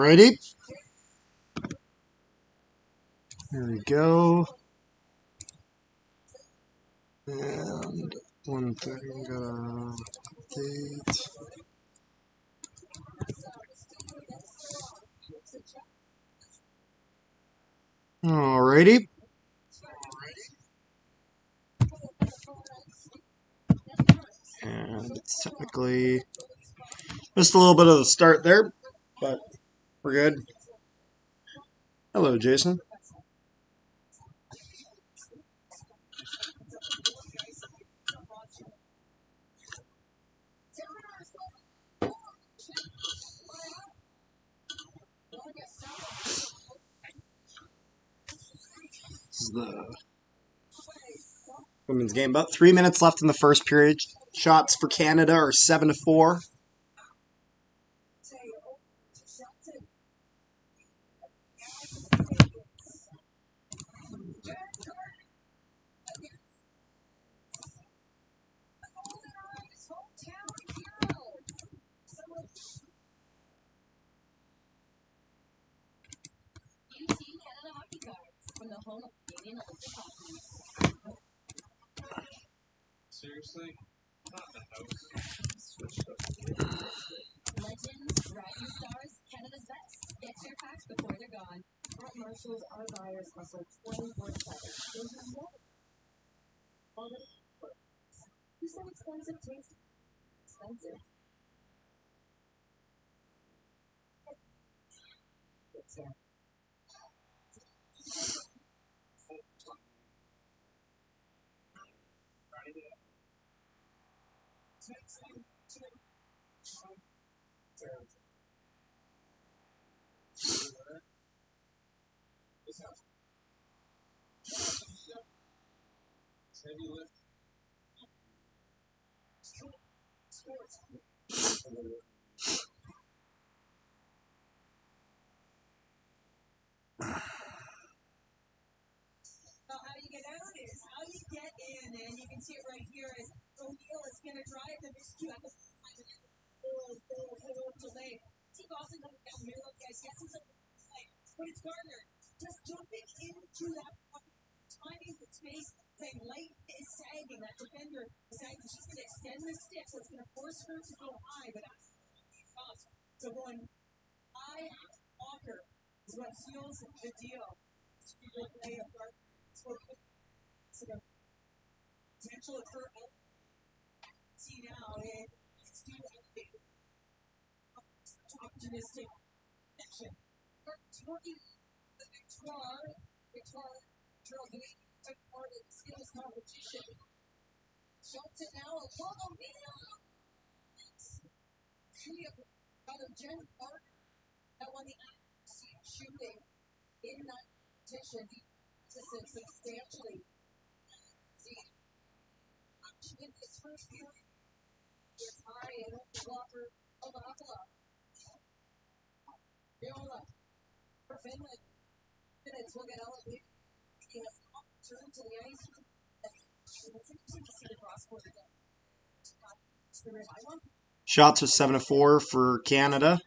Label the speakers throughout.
Speaker 1: Alrighty. Here we go. And one thing, update. Alrighty. And it's technically just a little bit of the start there, but we're good. Hello, Jason. This is the women's game. About 3 minutes left in the first period. Shots for Canada are 7-4.
Speaker 2: Seriously? Not the house.
Speaker 3: Legends, rising stars, Canada's best. Get your packs before they're gone. At Marshalls, our buyers hustle 24/7. There's no quality works. Who said expensive tastes expensive? It's here.
Speaker 2: Heavy lift.
Speaker 3: Well, how you get out is how you get in, and you can see it right here as O'Neill is going to drive the miscue at the delay. Steve Austin coming down the middle of the ice, yes, he's up the play, but it's Gardner just jumping into that timing the space, saying light is sagging, that defender is sagging, she's going to extend the stick, so it's going to force her to go high, but that's tough. So going high Walker is what seals the deal. Good play of Gardner. Potential of her see now it's too optimistic action. Talking the Victoire took part of the skills competition. Shots it now a long other Jen Park that won the shooting in that competition substantially. In this first period, it's high and Walker Alabama. Viola for Finland. Minutes will get elevated. He has not returned to the ice. It's interesting to see the cross border.
Speaker 1: Shots was 7-4 for Canada.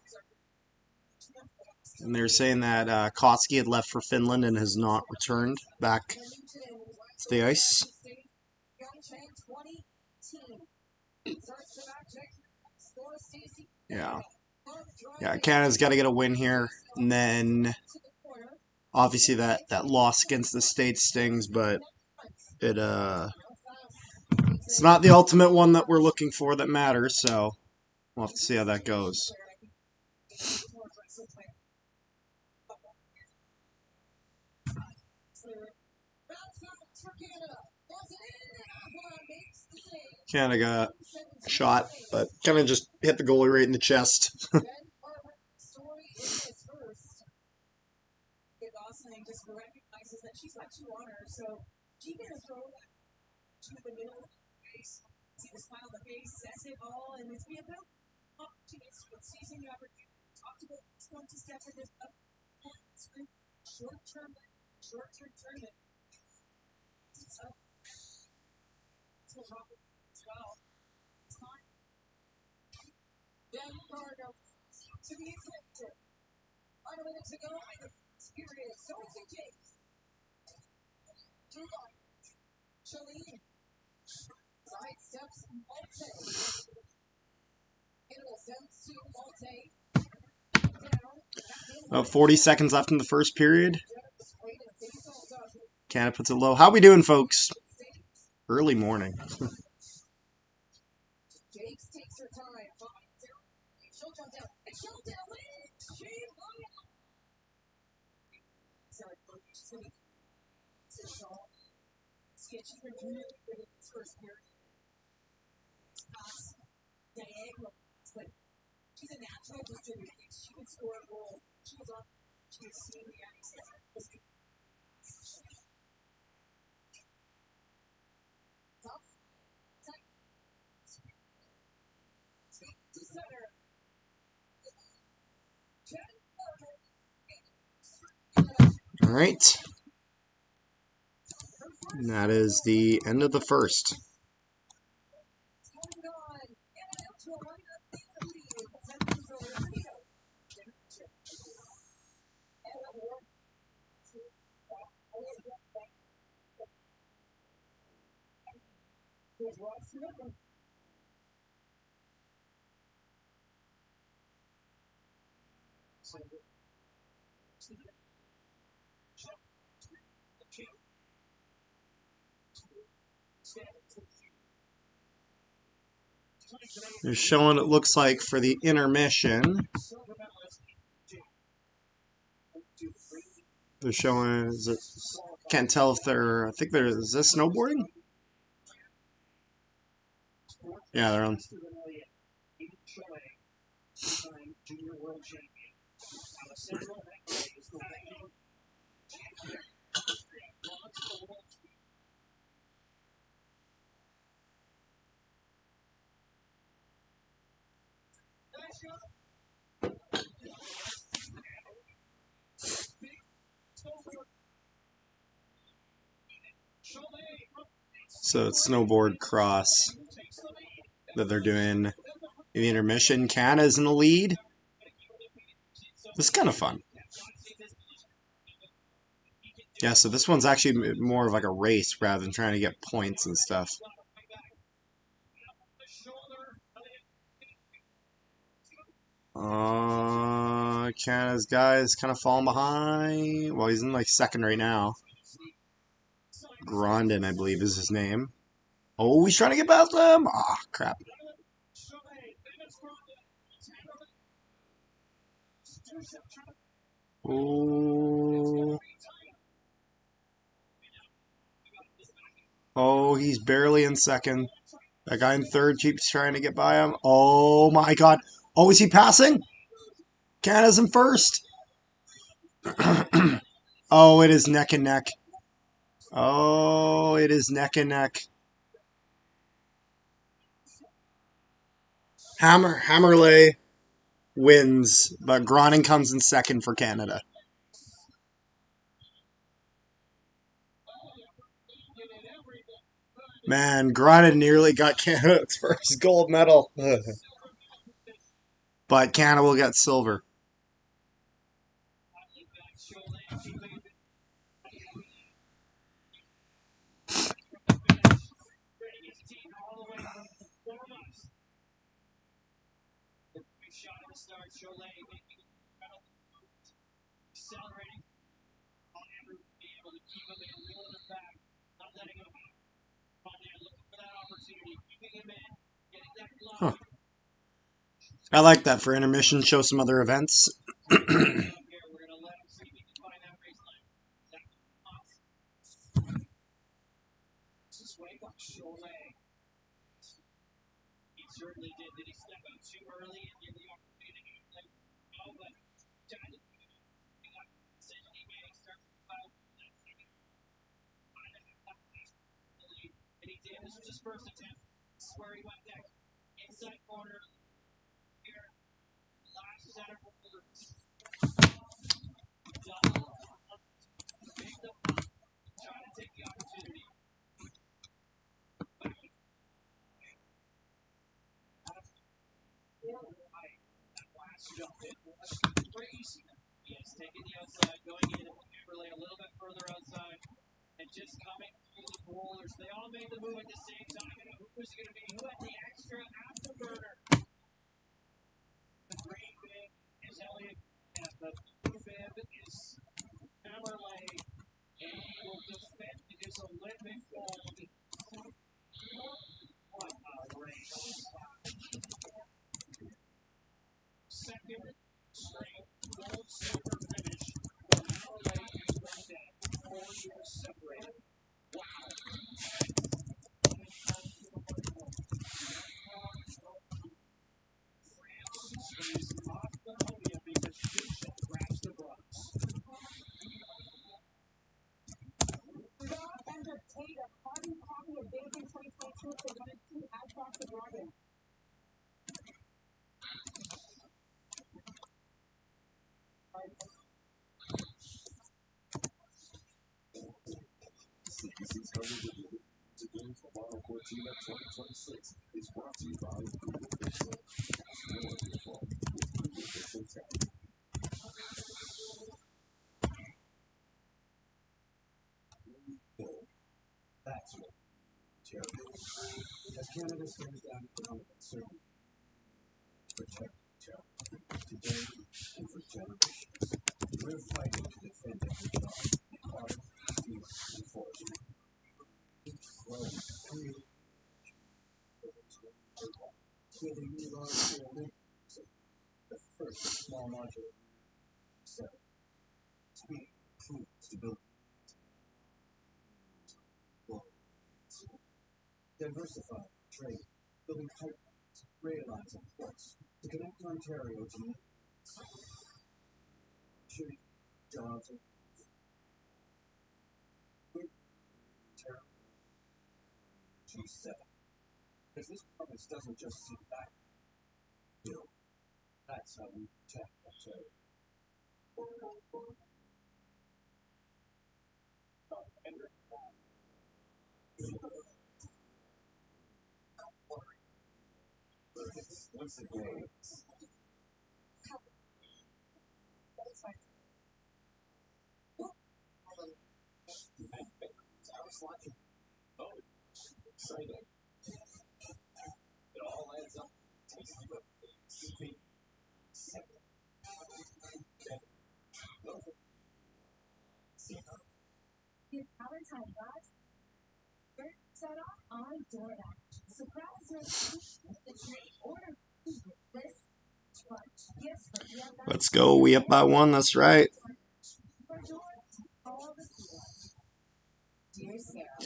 Speaker 1: And they're saying that Koski had left for Finland and has not returned back to the ice. Yeah, Canada's got to get a win here. And then, obviously, that loss against the States stings, but it's not the ultimate one that we're looking for that matters, so we'll have to see how that goes. Canada got a shot, but kind of just hit the goalie right in the chest.
Speaker 3: Just recognizes that she's got two on her, so she's going to throw that to the middle of the face. See the smile on the face, says it all, and it's be about opportunities with seizing the opportunity. Talked about this one to step in this up. Short-term tournament. So, as well. Then Cargo to the executive. minutes ago in the first period. So it's a James. Chalene. Side steps Malte. Intercepts to Malte.
Speaker 1: About 40 seconds left in the first period. Canada puts it low. How we doing, folks? Early morning.
Speaker 3: Jakes takes her time. She'll jump down. And she'll down it. Sorry, she's going to sit all. She's been really good in this first period. Diagonal. But she's a natural distributor. She can score a goal. She was on. She was seeing the access.
Speaker 1: All right. And that is the end of the first. They're showing, it looks like, for the intermission. They're showing, can't tell if they're, I think they're, is this snowboarding? Yeah, they're on. So it's snowboard cross that they're doing in the intermission. Canada's in the lead. This is kind of fun. Yeah, so this one's actually more of like a race rather than trying to get points and stuff. Canada's guy is kind of falling behind. Well, he's in like second right now. Grondin, I believe, is his name. Oh, he's trying to get past him. Ah, crap. Oh. Oh, he's barely in second. That guy in third keeps trying to get by him. Oh my god. Oh, is he passing? Canada's in first. Oh, it is neck and neck. Oh, it is neck and neck. Hammerley wins, but Groningen comes in second for Canada. Man, Groningen nearly got Canada's first gold medal. But Canada will get silver. Huh. I like that for intermission. Show some other events.
Speaker 3: Yes, taking the outside, going in, overlay a little bit further outside, and just coming through the bowlers. They all made the move at the same time. And who was it going to be? Who had the extra afterburner? The green bib is Elliott, and the blue bib is Hammerley. And he will defend his Olympic gold. What a race. Second straight gold silver finish for Hammerley and Brendan. 4 years separated. Wow. France is off the podium because Jason grabs the bronze.
Speaker 4: And the Tate, a carbon copy of Beijing 2022 for 1 and 2 outside the Dragon.
Speaker 5: CBC's coverage of the today for Milano Cortina 2026 is brought to you by Google Pixel. More of your phone with Google Pixel 10. That's what terrible. As Canada stares down economic uncertainty, protect terror today and for generations. We're fighting to defend every job in art, steel, and forestry. Building new large-scale wind the first small modular set. Speed proves to build diversify trade, building pipelines, rail lines, and ports to connect Ontario to shooting jobs and G7. If this promise doesn't just sit back, build. That's how we protect Ontario. Once again, exciting. It all adds up. Tasty but sweet. Second.
Speaker 4: Get Valentine bucks. Set off on DoorDash. Surprise your order this lunch. Yes,
Speaker 1: Let's go. We up by one. That's right.
Speaker 4: Dear Sarah.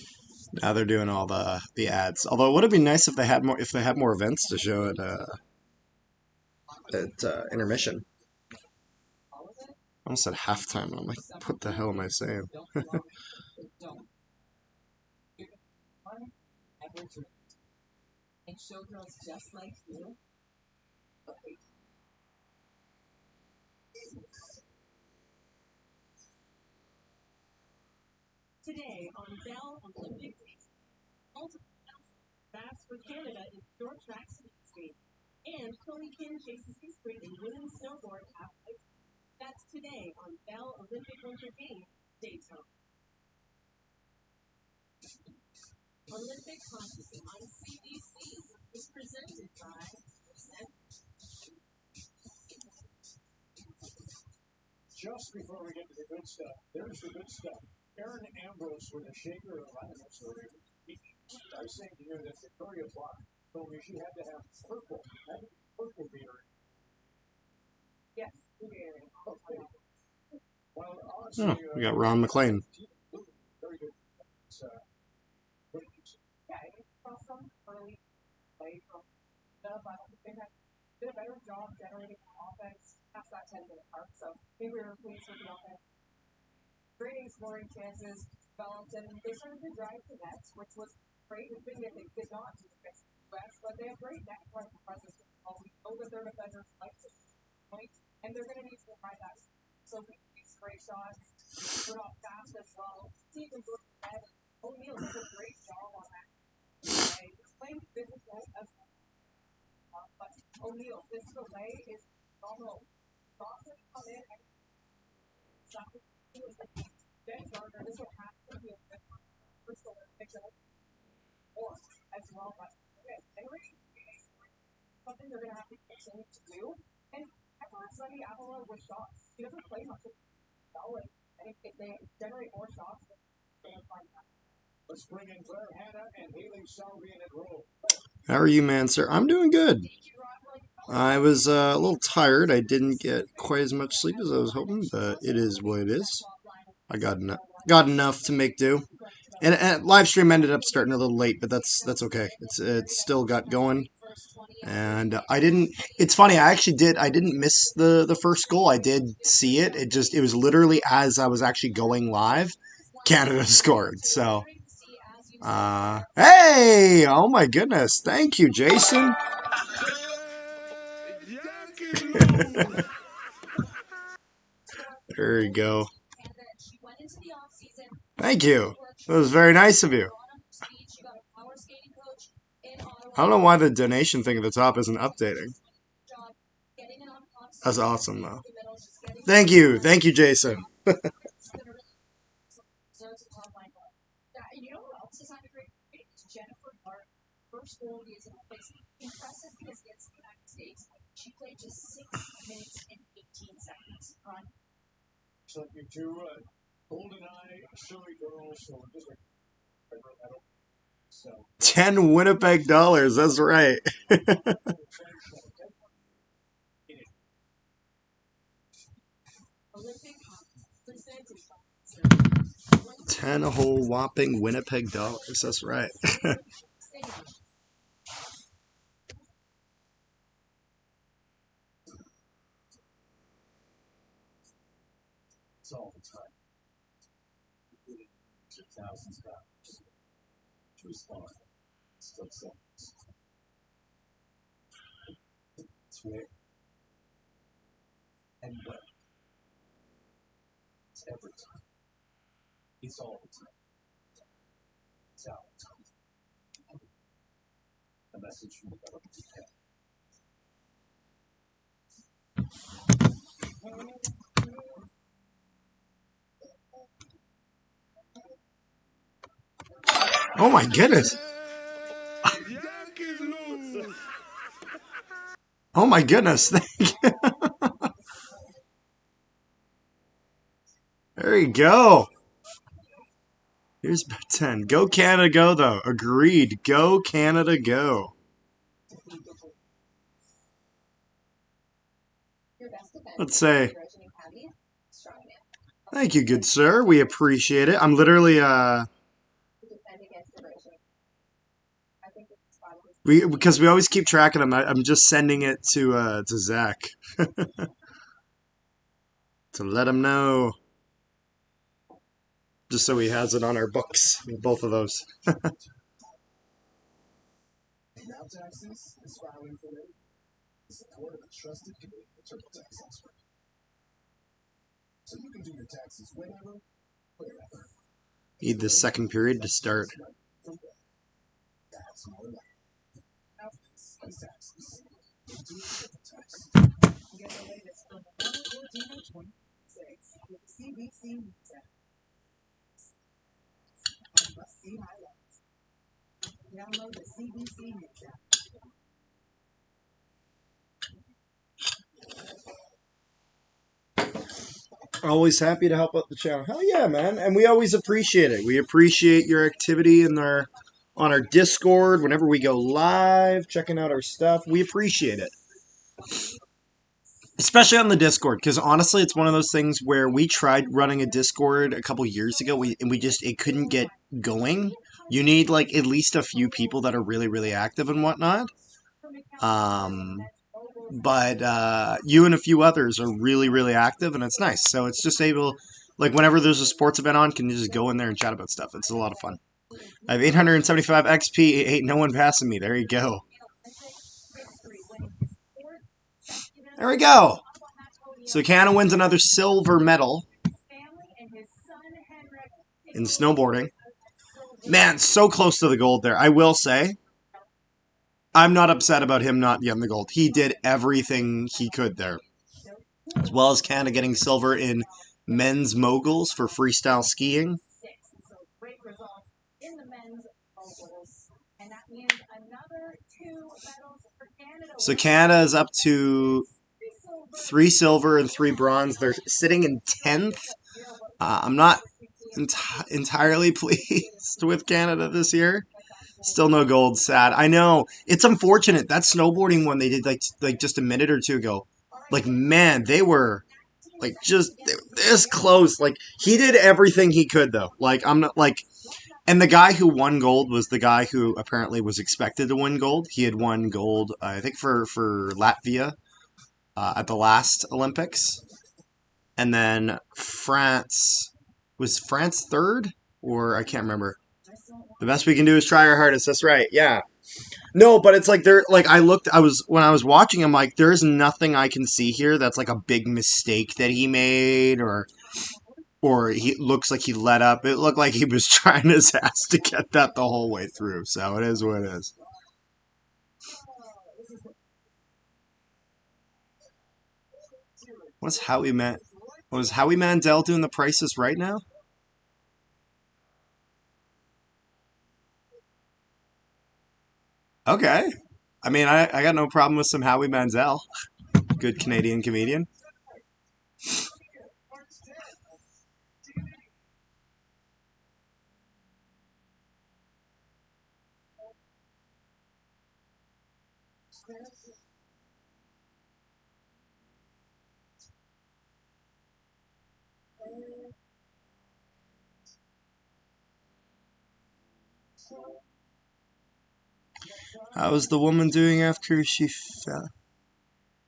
Speaker 1: Now they're doing all the ads. Although, would it be nice if they had more events to show at intermission? I almost said halftime. I'm like, what the hell am I saying?
Speaker 4: And showgirls just like you. Today on Bell Olympic Week, multiple fast for Canada in short track speed, and Chloe Kim chases history in women's snowboard half-pipe. That's today on Bell Olympic Winter Games, Daytona. Olympic hockey on CBC is presented by
Speaker 5: Just before we get to the good stuff, there's the good stuff. Aaron Ambrose with a shaker of lemons. I was saying to you that Victoria Block told me she had to have purple. That purple beer.
Speaker 4: Yes, very.
Speaker 5: Well, honestly,
Speaker 1: We got Ron McLean.
Speaker 5: very good.
Speaker 4: Yeah, it was some early play from the they did a better job generating offense past that 10-minute mark. So maybe we were pleased with the offense. Creating scoring chances developed, and they started to drive the nets, which was great. The thing that they did not do against the U.S., but they have great net front presence. We know that their defenders like to point, and they're going to need to provide that. So we these great shots, put off fast as well. Stephen Jordan and O'Neal did a great job on that. He's playing physical as well. But O'Neal, this delay is phenomenal. Dawson come in and James Gardner, this will have to be a good one for Solar Picture or as well, but generation something they're going to have to continue to do. And Everett Sunny Avalon with shots. He doesn't play much of solid. And if they generate more shots, they're going to find that.
Speaker 5: Let's bring in Claire Hanna and Haley Salvian at roll.
Speaker 1: How are you, man, sir? I'm doing good. I was a little tired. I didn't get quite as much sleep as I was hoping, but it is what it is. I got enough to make do. And live stream ended up starting a little late, but that's okay. It's still got going. And I didn't. It's funny. I actually did. I didn't miss the first goal. I did see it. It was literally as I was actually going live, Canada scored. So, hey! Oh my goodness! Thank you, Jason. There you go. Thank you. That was very nice of you. I don't know why the donation thing at the top isn't updating. That's awesome, though. Thank you. Thank you, Jason.
Speaker 3: She played just 6 minutes and 18 seconds.
Speaker 5: So you two, GoldenEye, silly girls, so just like so.
Speaker 1: 10 Winnipeg dollars. That's right. 10 whole whopping Winnipeg dollars. That's right.
Speaker 5: It's all the time. Thousands of dollars to respond. Still seconds. It's where and when. It's every time. It's all the time. It's all the time. A message from the government to Canada.
Speaker 1: Oh my goodness. Oh my goodness. Thank you. There you go. Here's 10. Go Canada, go, though. Agreed. Go Canada, go. Let's say, thank you, good sir. We appreciate it. I'm literally, because we always keep track of them. I'm just sending it to Zach to let him know, just so he has it on our books. Both of those.
Speaker 5: Now Taxes is filing for them. The support of a trusted committee for TurboTax expert. So you can do your taxes whenever, wherever.
Speaker 1: Need the second period to start.
Speaker 5: That's more like taxes. Into TurboTax.
Speaker 4: Get the latest from Cortina 26 with CBC News. Must-see highlights. Download the CBC News app.
Speaker 1: Always happy to help out the channel. Hell yeah, man. And we always appreciate it. We appreciate your activity on our Discord whenever we go live, checking out our stuff. We appreciate it. Especially on the Discord, because honestly, it's one of those things where we tried running a Discord a couple years ago, it couldn't get going. You need like at least a few people that are really, really active and whatnot. But you and a few others are really, really active, and it's nice. So it's just able, like whenever there's a sports event on, can you just go in there and chat about stuff. It's a lot of fun. I have 875 XP. Ain't no one passing me. There you go. There we go. So Canada wins another silver medal in snowboarding. Man, so close to the gold there. I will say, I'm not upset about him not getting the gold. He did everything he could there. As well as Canada getting silver in men's moguls for freestyle skiing.
Speaker 4: So great results in the men's moguls. And that means another 2 medals for Canada.
Speaker 1: So Canada is up to 3 silver and 3 bronze. They're sitting in 10th. I'm not entirely pleased with Canada this year. Still no gold. Sad. I know it's unfortunate. That snowboarding one they did like just a minute or two ago. Like man, they were like just this close. Like he did everything he could though. Like I'm not like. And the guy who won gold was the guy who apparently was expected to win gold. He had won gold, I think, for Latvia at the last Olympics. And then France, was France third? Or I can't remember. The best we can do is try our hardest. That's right. Yeah. No, but it's like like when I was watching, I'm like, there's nothing I can see here that's like a big mistake that he made or he looks like he let up. It looked like he was trying his ass to get that the whole way through. So it is what it is. Was Howie Mandel doing the prices right now? Okay. I mean, I got no problem with some Howie Mandel. Good Canadian comedian. How was the woman doing after she fell?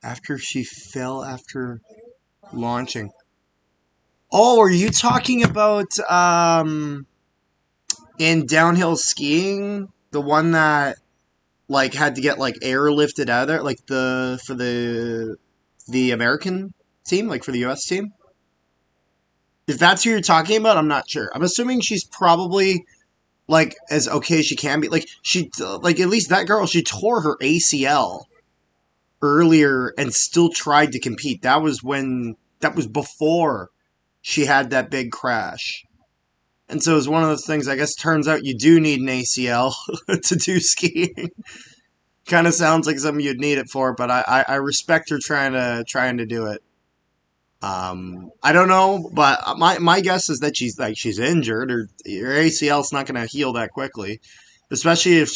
Speaker 1: After launching. Oh, are you talking about in downhill skiing? The one that like had to get like airlifted out of there, like for the American team, like for the US team? If that's who you're talking about, I'm not sure. I'm assuming she's probably like as okay as she can be. Like she like at least that girl, she tore her ACL earlier and still tried to compete. That was before she had that big crash. And so it's one of those things, I guess turns out you do need an ACL to do skiing. Kind of sounds like something you'd need it for, but I respect her trying to do it. I don't know, but my guess is that she's injured or her ACL's not going to heal that quickly, especially if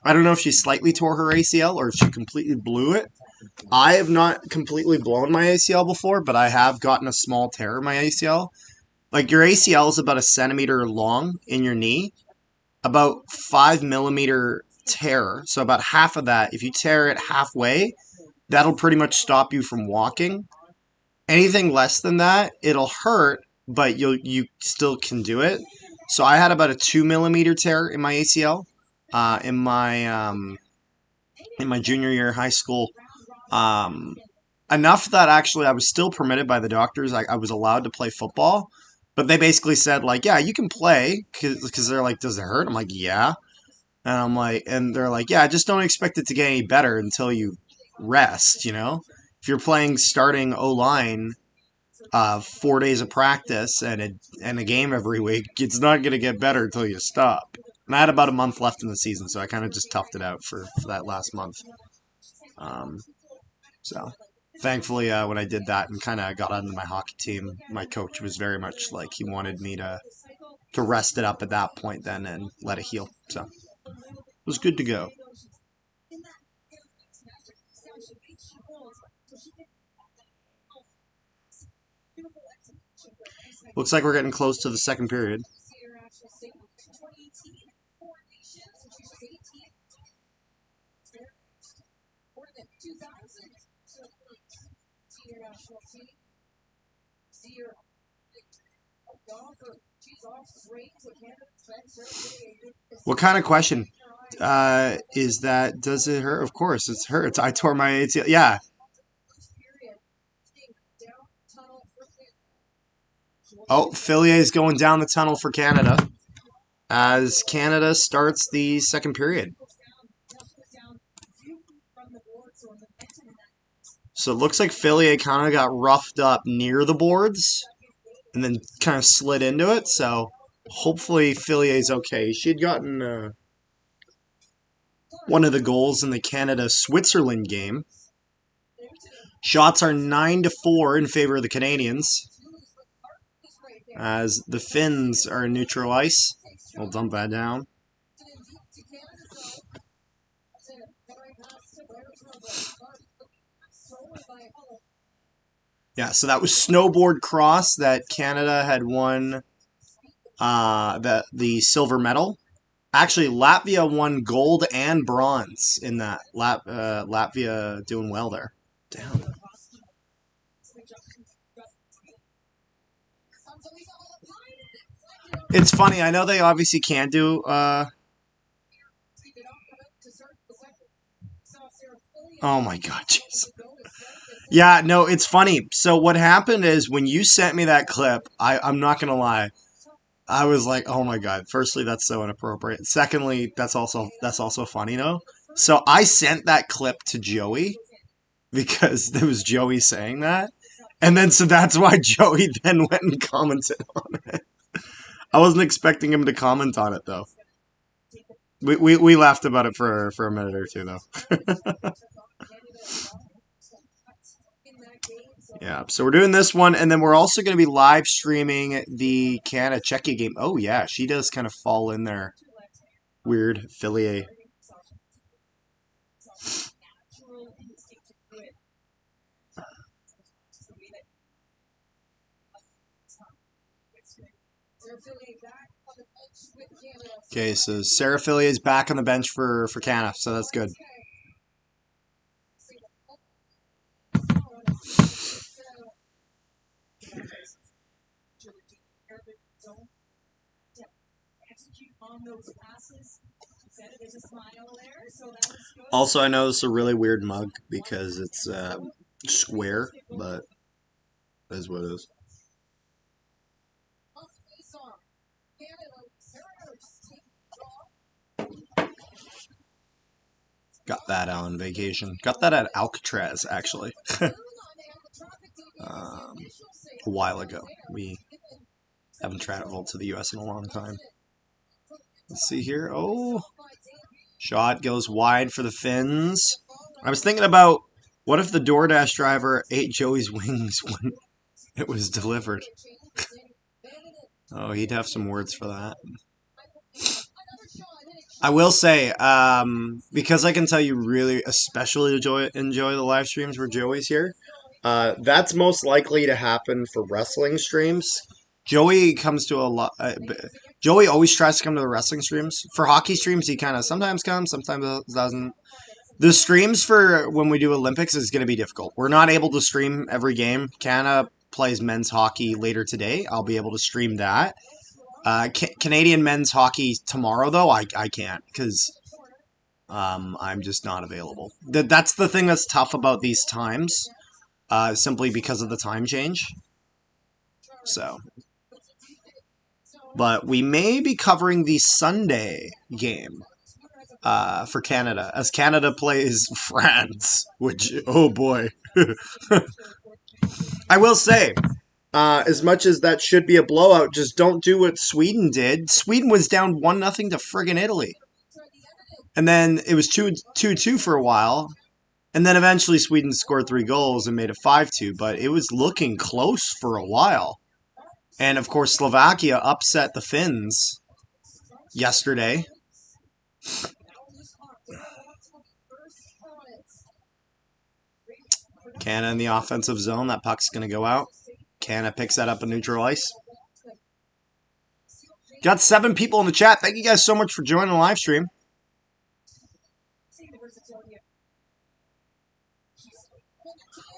Speaker 1: I don't know if she slightly tore her ACL or if she completely blew it. I have not completely blown my ACL before, but I have gotten a small tear in my ACL. Like your ACL is about a centimeter long in your knee, about 5 millimeter tear. So about half of that, if you tear it halfway, that'll pretty much stop you from walking. Anything less than that, it'll hurt, but you still can do it. So I had about a 2 millimeter tear in my ACL in my junior year of high school. Um, Enough that actually I was still permitted by the doctors. I was allowed to play football, but they basically said like, yeah, you can play because they're like, does it hurt? I'm like, yeah, and I'm like, and they're like, yeah, just don't expect it to get any better until you rest. You know, if you're playing starting O line 4 days of practice and a game every week, it's not going to get better until you stop. And I had about a month left in the season, so I kind of just toughed it out for that last month. Um, so thankfully, when I did that and kind of got onto my hockey team, my coach was very much like he wanted me to rest it up at that point then and let it heal. So it was good to go. Looks like we're getting close to the second period. What kind of question is that? Does it hurt? Of course, it hurts. I tore my ACL. Yeah. Oh, Fillier is going down the tunnel for Canada as Canada starts the second period. So it looks like Fillier kind of got roughed up near the boards. and then kind of slid into it. So hopefully Filier's okay. She had gotten one of the goals in the Canada-Switzerland game. Shots are 9-4 in favor of the Canadians, as the Finns are in neutral ice. We'll dump that down. Yeah, so that was snowboard cross that Canada had won the silver medal. Actually, Latvia won gold and bronze in that. Latvia doing well there. Damn. It's funny. I know they obviously can't do. Oh my god, jeez. Yeah, no, it's funny. So what happened is when you sent me that clip, I'm not gonna lie, I was like, oh my god. Firstly, that's so inappropriate. Secondly, that's also funny, though. So I sent that clip to Joey because it was Joey saying that, and then so that's why Joey then went and commented on it. I wasn't expecting him to comment on it though. We laughed about it for a minute or two though. Yeah, so we're doing this one, and then we're also going to be live streaming the Canada-Czechia game. Oh, yeah, she does kind of fall in there. Weird. Fillier. Okay, so Sarah Fillier is back on the bench for Canada, so that's good. Also, I know this is a really weird mug because it's square, but it is what it is. Got that on vacation. Got that at Alcatraz, actually. A while ago. We haven't traveled to the U.S. in a long time. Let's see here. Oh, shot goes wide for the Finns. I was thinking about what if the DoorDash driver ate Joey's wings when it was delivered. Oh, he'd have some words for that. I will say, because I can tell you really especially enjoy the live streams where Joey's here, that's most likely to happen for wrestling streams. Joey comes to a lot. Joey always tries to come to the wrestling streams. For hockey streams, he kind of sometimes comes, sometimes doesn't. The streams for when we do Olympics is going to be difficult. We're not able to stream every game. Canada plays men's hockey later today. I'll be able to stream that. Canadian men's hockey tomorrow, though, I can't because I'm just not available. That's the thing that's tough about these times, simply because of the time change. So, but we may be covering the Sunday game for Canada as Canada plays France, which, oh boy. I will say, as much as that should be a blowout, just don't do what Sweden did. Sweden was down 1-0 to friggin' Italy. And then it was 2-2 for a while. And then eventually Sweden scored 3 goals and made it 5-2. But it was looking close for a while. And, of course, Slovakia upset the Finns yesterday. Canada in the offensive zone. That puck's going to go out. Canada picks that up in neutral ice. Got 7 people in the chat. Thank you guys so much for joining the live stream.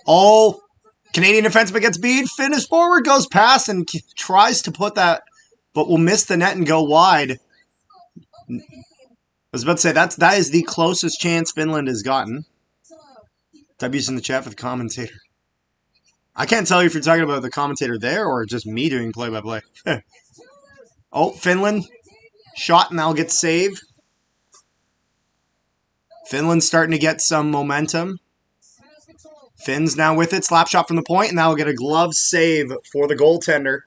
Speaker 1: Oh, Canadian defenseman gets beat. Finish forward, goes past and tries to put that, but will miss the net and go wide. I was about to say, that is the closest chance Finland has gotten. W's in the chat for the commentator. I can't tell you if you're talking about the commentator there or just me doing play-by-play. Oh, Finland. Shot and that'll get saved. Finland's starting to get some momentum. Finns now with it. Slap shot from the point, and that'll get a glove save for the goaltender.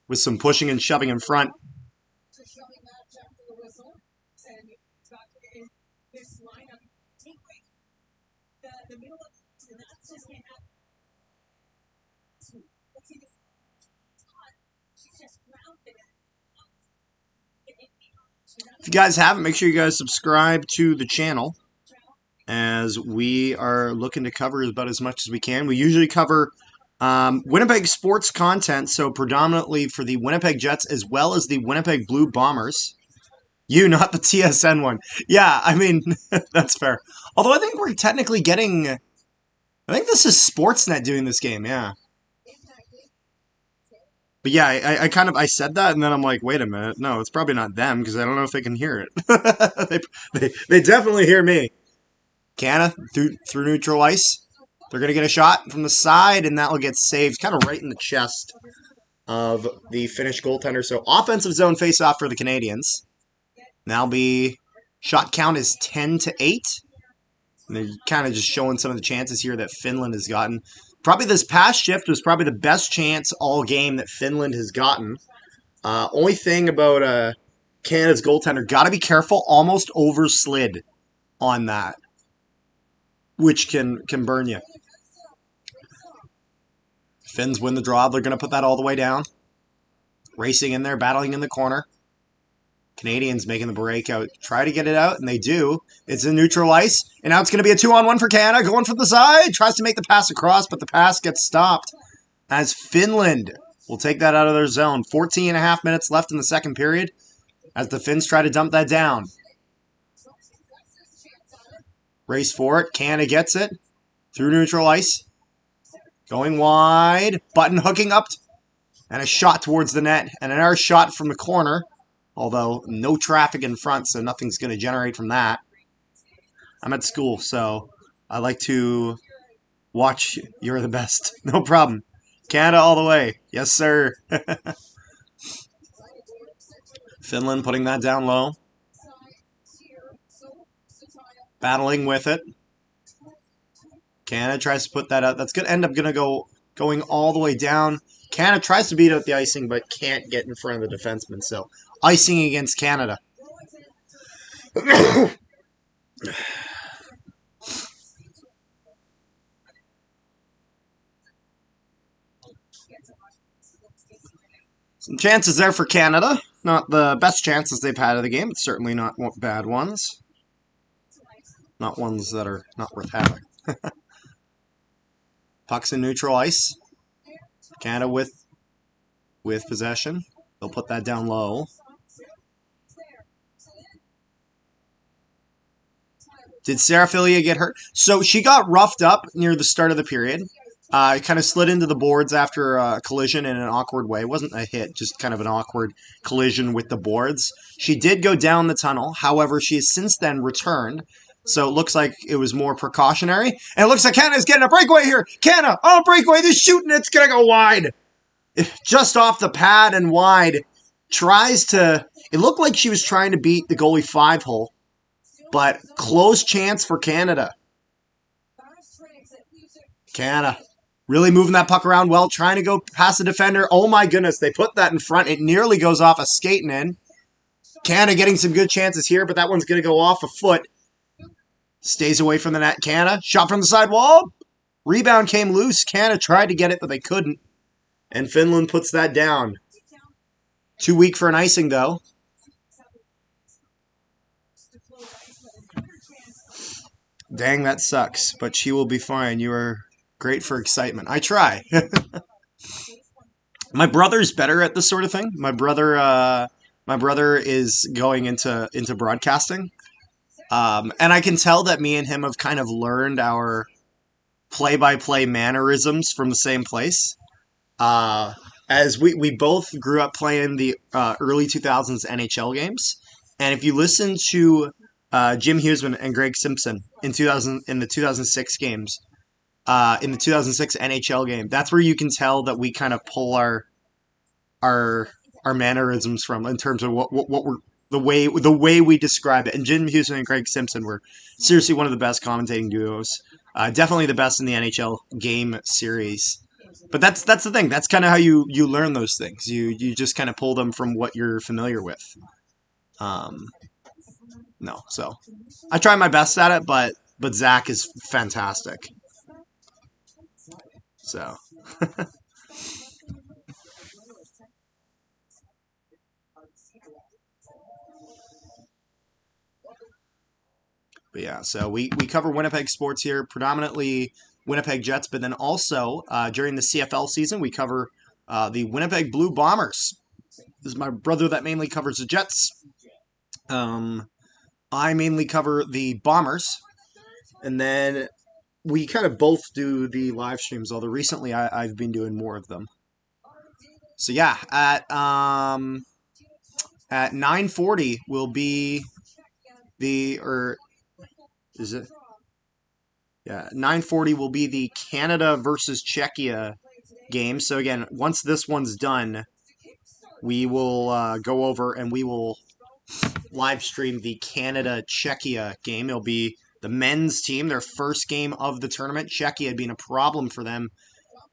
Speaker 1: with some pushing and shoving in front.
Speaker 3: To shoving match after the whistle. And it's got in this lineup. Take away the middle of and that's just can't happen. But see, this she's just grounded.
Speaker 1: If you guys haven't, make sure you guys subscribe to the channel, as we are looking to cover about as much as we can. We usually cover Winnipeg sports content, so predominantly for the Winnipeg Jets as well as the Winnipeg Blue Bombers. You, not the TSN one. Yeah, I mean, that's fair. Although I think we're technically getting... I think this is Sportsnet doing this game, yeah. But yeah, I said that, and then I'm like, wait a minute. No, it's probably not them, because I don't know if they can hear it. they definitely hear me. Canada through neutral ice. They're going to get a shot from the side, and that will get saved kind of right in the chest of the Finnish goaltender. So offensive zone face-off for the Canadians. That'll be shot count is 10-8. And they're kind of just showing some of the chances here that Finland has gotten. Probably this past shift was probably the best chance all game that Finland has gotten. Only thing about Canada's goaltender, got to be careful, almost overslid on that, which can burn you. Finns win the draw. They're going to put that all the way down. Racing in there, battling in the corner. Canadians making the breakout. Try to get it out, and they do. It's in neutral ice, and now it's going to be a 2-on-1 for Canada. Going from the side. Tries to make the pass across, but the pass gets stopped as Finland will take that out of their zone. 14.5 minutes left in the second period as the Finns try to dump that down. Race for it. Canada gets it through neutral ice. Going wide. Button hooking up. And a shot towards the net. And another shot from the corner. Although no traffic in front, so nothing's going to generate from that. I'm at school, so I like to watch You're the Best. No problem. Canada all the way. Yes, sir. Finland putting that down low. Battling with it. Canada tries to put that out. That's going to end up going all the way down. Canada tries to beat out the icing, but can't get in front of the defenseman. So, icing against Canada. Some chances there for Canada. Not the best chances they've had of the game, but certainly not bad ones. Not ones that are not worth having. Puck's in neutral ice. Canada with possession. They'll put that down low. Did Seraphilia get hurt? So she got roughed up near the start of the period. Kind of slid into the boards after a collision in an awkward way. It wasn't a hit, just kind of an awkward collision with the boards. She did go down the tunnel. However, she has since then returned. So it looks like it was more precautionary. And it looks like Canada's getting a breakaway here. Canada on a breakaway. They're shooting. It's going to go wide. Just off the pad and wide. Tries to... It looked like she was trying to beat the goalie 5-hole. But close chance for Canada. Canada really moving that puck around well. Trying to go past the defender. Oh my goodness. They put that in front. It nearly goes off a skating in. Canada getting some good chances here. But that one's going to go off a foot. Stays away from the net. Canada, shot from the sidewall. Rebound came loose. Canada tried to get it, but they couldn't. And Finland puts that down. Too weak for an icing, though. Dang, that sucks. But she will be fine. You are great for excitement. I try. My brother's better at this sort of thing. My brother is going into broadcasting. And I can tell that me and him have kind of learned our play-by-play mannerisms from the same place. As we both grew up playing the early 2000s NHL games. And if you listen to Jim Huseman and Greg Simpson in the 2006 games, in the 2006 NHL game, that's where you can tell that we kind of pull our mannerisms from in terms of what we're the way we describe it. And Jim Houston and Greg Simpson were seriously one of the best commentating duos. Definitely the best in the NHL game series. But that's the thing. That's kind of how you learn those things. You just kind of pull them from what you're familiar with. No, so I try my best at it, but Zach is fantastic. So. But yeah, so we cover Winnipeg sports here, predominantly Winnipeg Jets, but then also during the CFL season, we cover the Winnipeg Blue Bombers. This is my brother that mainly covers the Jets. I mainly cover the Bombers, and then we kind of both do the live streams, although recently I've been doing more of them. So yeah, at 9:40 will be is it? Yeah, 9:40 will be the Canada versus Czechia game. So again, once this one's done, we will go over and we will live stream the Canada-Czechia game. It'll be the men's team, their first game of the tournament. Czechia had been a problem for them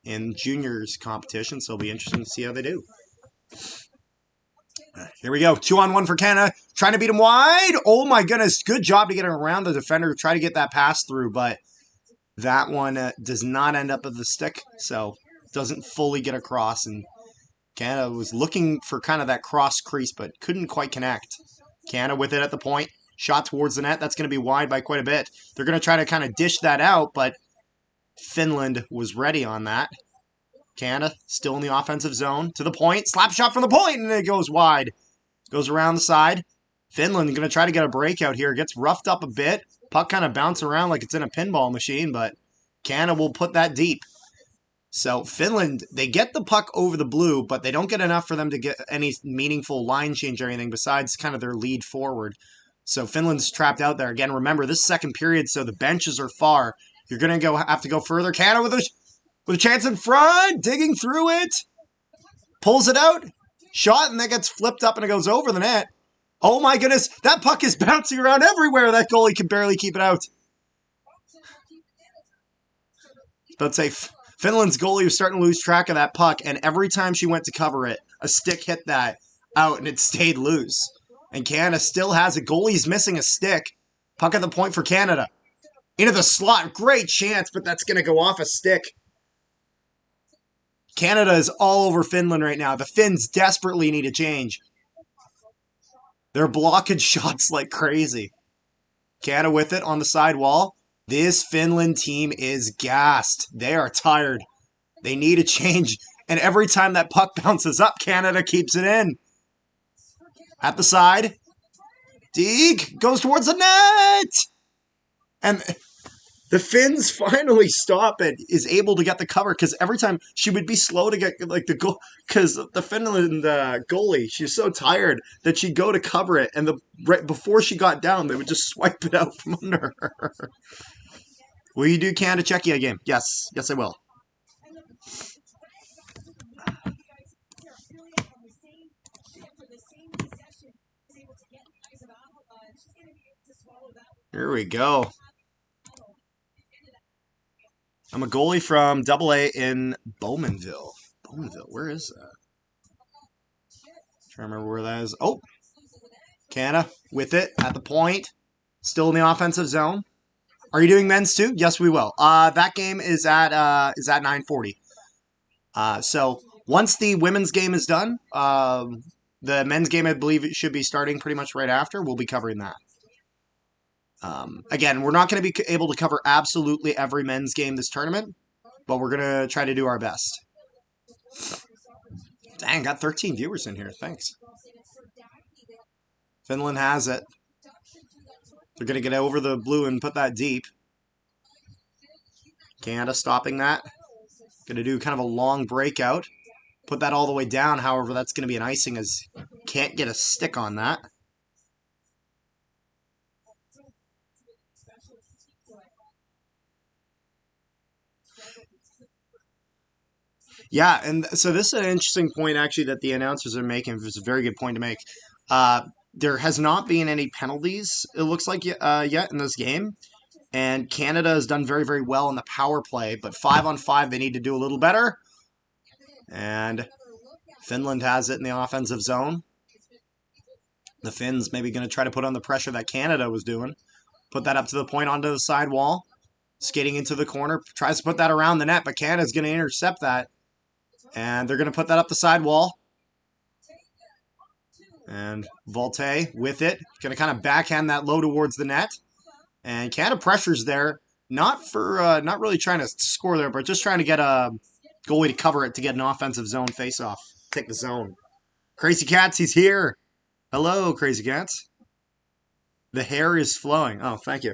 Speaker 1: in juniors competition, so it'll be interesting to see how they do. Here we go. 2-on-1 for Canada. Trying to beat him wide. Oh my goodness. Good job to get him around the defender. Try to get that pass through, but that one does not end up at the stick, so doesn't fully get across. And Canada was looking for kind of that cross crease, but couldn't quite connect. Canada with it at the point. Shot towards the net. That's going to be wide by quite a bit. They're going to try to kind of dish that out, but Finland was ready on that. Canada still in the offensive zone. To the point. Slap shot from the point, and it goes wide. Goes around the side. Finland going to try to get a breakout here. Gets roughed up a bit. Puck kind of bounce around like it's in a pinball machine, but Canada will put that deep. So Finland, they get the puck over the blue, but they don't get enough for them to get any meaningful line change or anything besides kind of their lead forward. So Finland's trapped out there. Again, remember, this second period, so the benches are far. You're going to have to go further. Canada with a chance in front, digging through it. Pulls it out. Shot, and that gets flipped up, and it goes over the net. Oh my goodness, that puck is bouncing around everywhere. That goalie can barely keep it out. But say Finland's goalie was starting to lose track of that puck, and every time she went to cover it, a stick hit that out, and it stayed loose. And Canada still has it. Goalie's missing a stick. Puck at the point for Canada. Into the slot. Great chance, but that's going to go off a stick. Canada is all over Finland right now. The Finns desperately need a change. They're blocking shots like crazy. Canada with it on the side wall. This Finland team is gassed. They are tired. They need a change. And every time that puck bounces up, Canada keeps it in. At the side. Deeg goes towards the net. And the Finns finally stop it, is able to get the cover, because every time she would be slow to get like the goal, because the Finland goalie, she's so tired that she'd go to cover it, and right before she got down, they would just swipe it out from under her. Will you do Canada-Czechia game? Yes. Yes, I will. Here we go. I'm a goalie from AA in Bowmanville. Bowmanville, where is that? Trying to remember where that is. Oh, Canada with it at the point. Still in the offensive zone. Are you doing men's too? Yes, we will. That game is at 9:40. So once the women's game is done, the men's game, I believe, it should be starting pretty much right after. We'll be covering that. Again, we're not going to be able to cover absolutely every men's game this tournament, but we're going to try to do our best. Dang, got 13 viewers in here. Thanks. Finland has it. They're going to get over the blue and put that deep. Canada stopping that. Going to do kind of a long breakout. Put that all the way down. However, that's going to be an icing, as can't get a stick on that. Yeah, and so this is an interesting point, actually, that the announcers are making. It's a very good point to make. There has not been any penalties, it looks like, yet in this game. And Canada has done very, very well in the power play. But 5-on-5, they need to do a little better. And Finland has it in the offensive zone. The Finns maybe going to try to put on the pressure that Canada was doing. Put that up to the point onto the side wall. Skating into the corner. Tries to put that around the net, but Canada's going to intercept that. And they're going to put that up the side wall. And Volte with it. Going to kind of backhand that low towards the net. And Canada pressures there. Not really trying to score there, but just trying to get a goalie to cover it to get an offensive zone face-off. Take the zone. Crazy Cats, he's here. Hello, Crazy Cats. The hair is flowing. Oh, thank you.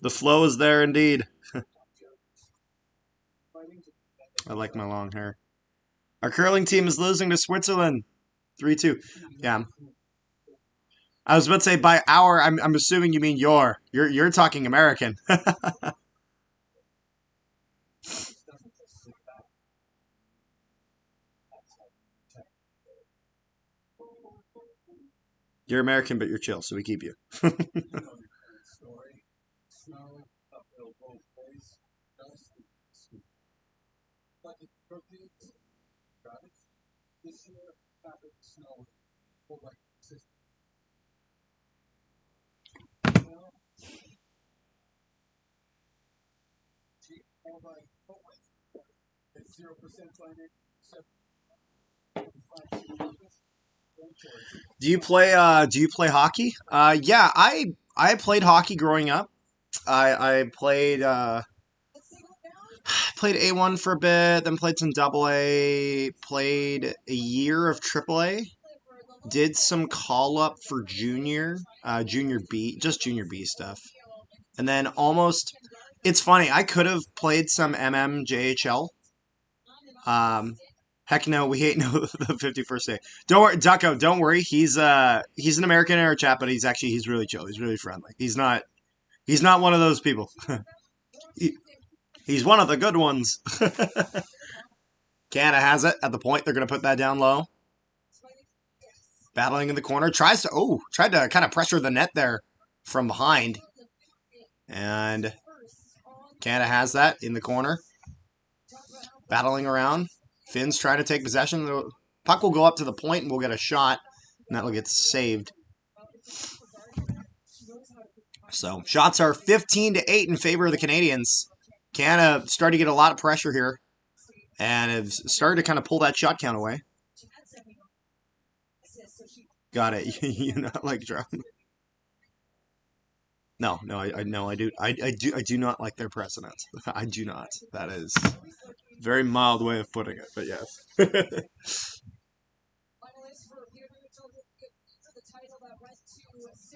Speaker 1: The flow is there indeed. I like my long hair. Our curling team is losing to Switzerland. 3-2. Yeah. I was about to say by our, I'm assuming you mean your. You're talking American. You're American, but you're chill, so we keep you. Do you play hockey? Yeah, I played hockey growing up. I played A1 for a bit, then played some AA, played a year of AAA, did some call up for junior B, just junior B stuff. And then almost, it's funny, I could have played some JHL. Heck no, we hate no the 51st day. Don't worry, Ducko, don't worry. He's an American air chap, but he's really chill. He's really friendly. He's not one of those people. He's one of the good ones. Canada has it at the point. They're going to put that down low. Battling in the corner. Tried to kind of pressure the net there from behind. And Canada has that in the corner. Battling around. Finns trying to take possession. The puck will go up to the point and we'll get a shot. And that'll get saved. So shots are 15-8 in favor of the Canadians. Canada started to get a lot of pressure here. And have started to kind of pull that shot count away. Got it. You not like drum? No, I do not like their precedent. I do not. That is a very mild way of putting it, but yes.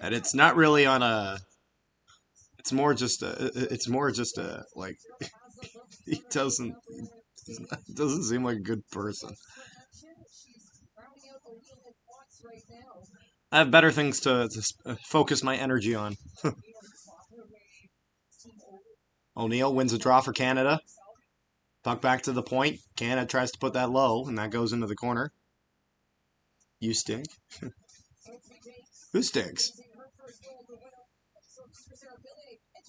Speaker 1: And it's not really on a. It's more just a like. He doesn't seem like a good person. I have better things to focus my energy on. O'Neill wins a draw for Canada. Puck back to the point. Canada tries to put that low, and that goes into the corner. You stink. Who stinks?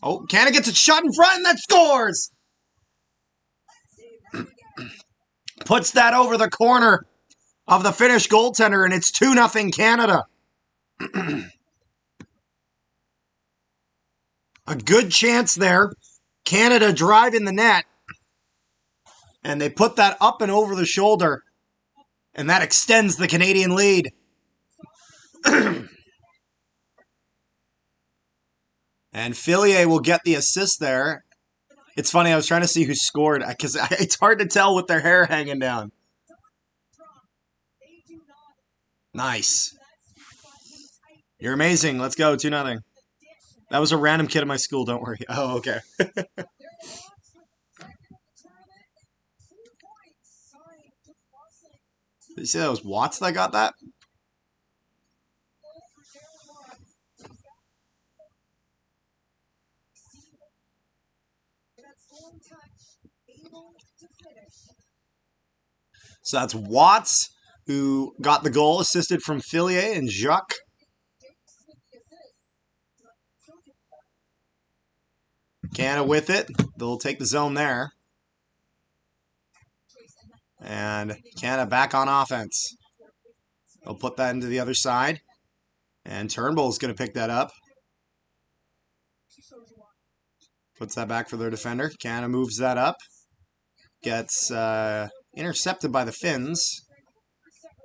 Speaker 1: Oh, Canada gets a shot in front, and that scores! Puts that over the corner of the Finnish goaltender, and it's 2-0 Canada. A good chance there. Canada driving the net. And they put that up and over the shoulder. And that extends the Canadian lead. And Fillier will get the assist there. It's funny, I was trying to see who scored because it's hard to tell with their hair hanging down. Nice. You're amazing. Let's go. 2-0. That was a random kid at my school. Don't worry. Oh, okay. Did you see that was Watts that got that? So that's Watts who got the goal, assisted from Fillier and Jacques. Canada with it. They'll take the zone there. And Canada back on offense. They'll put that into the other side. And Turnbull's going to pick that up. Puts that back for their defender. Canada moves that up. Gets intercepted by the Finns,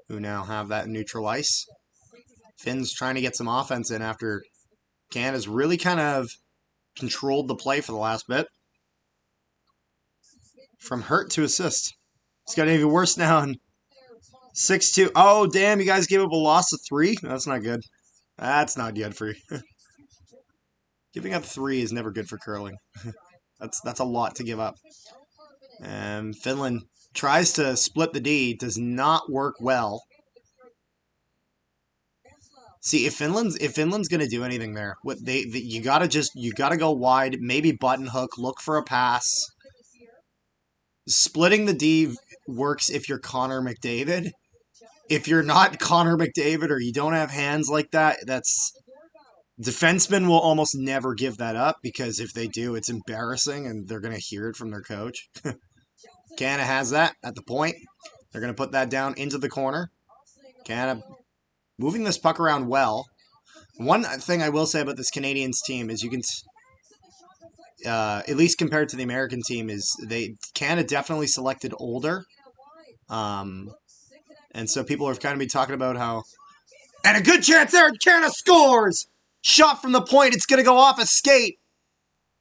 Speaker 1: who now have that neutral ice. Finns trying to get some offense in after Canada's really kind of controlled the play for the last bit. From hurt to assist. It's got even worse now. And 6-2. Oh, damn, you guys gave up a loss of 3? That's not good. That's not good for you. Giving up 3 is never good for curling. That's a lot to give up. And Finland tries to split the D. Does not work well. See, if Finland's gonna do anything there, you gotta go wide, maybe button hook, look for a pass. Splitting the D works if you're Connor McDavid. If you're not Connor McDavid or you don't have hands like that, defensemen will almost never give that up, because if they do, it's embarrassing and they're gonna hear it from their coach. Canada has that at the point. They're gonna put that down into the corner. Canada moving this puck around well. One thing I will say about this Canadians team is you can, at least compared to the American team, is Canada definitely selected older. And so people are kind of be talking about how, and a good chance there, Canada scores! Shot from the point, it's going to go off a skate.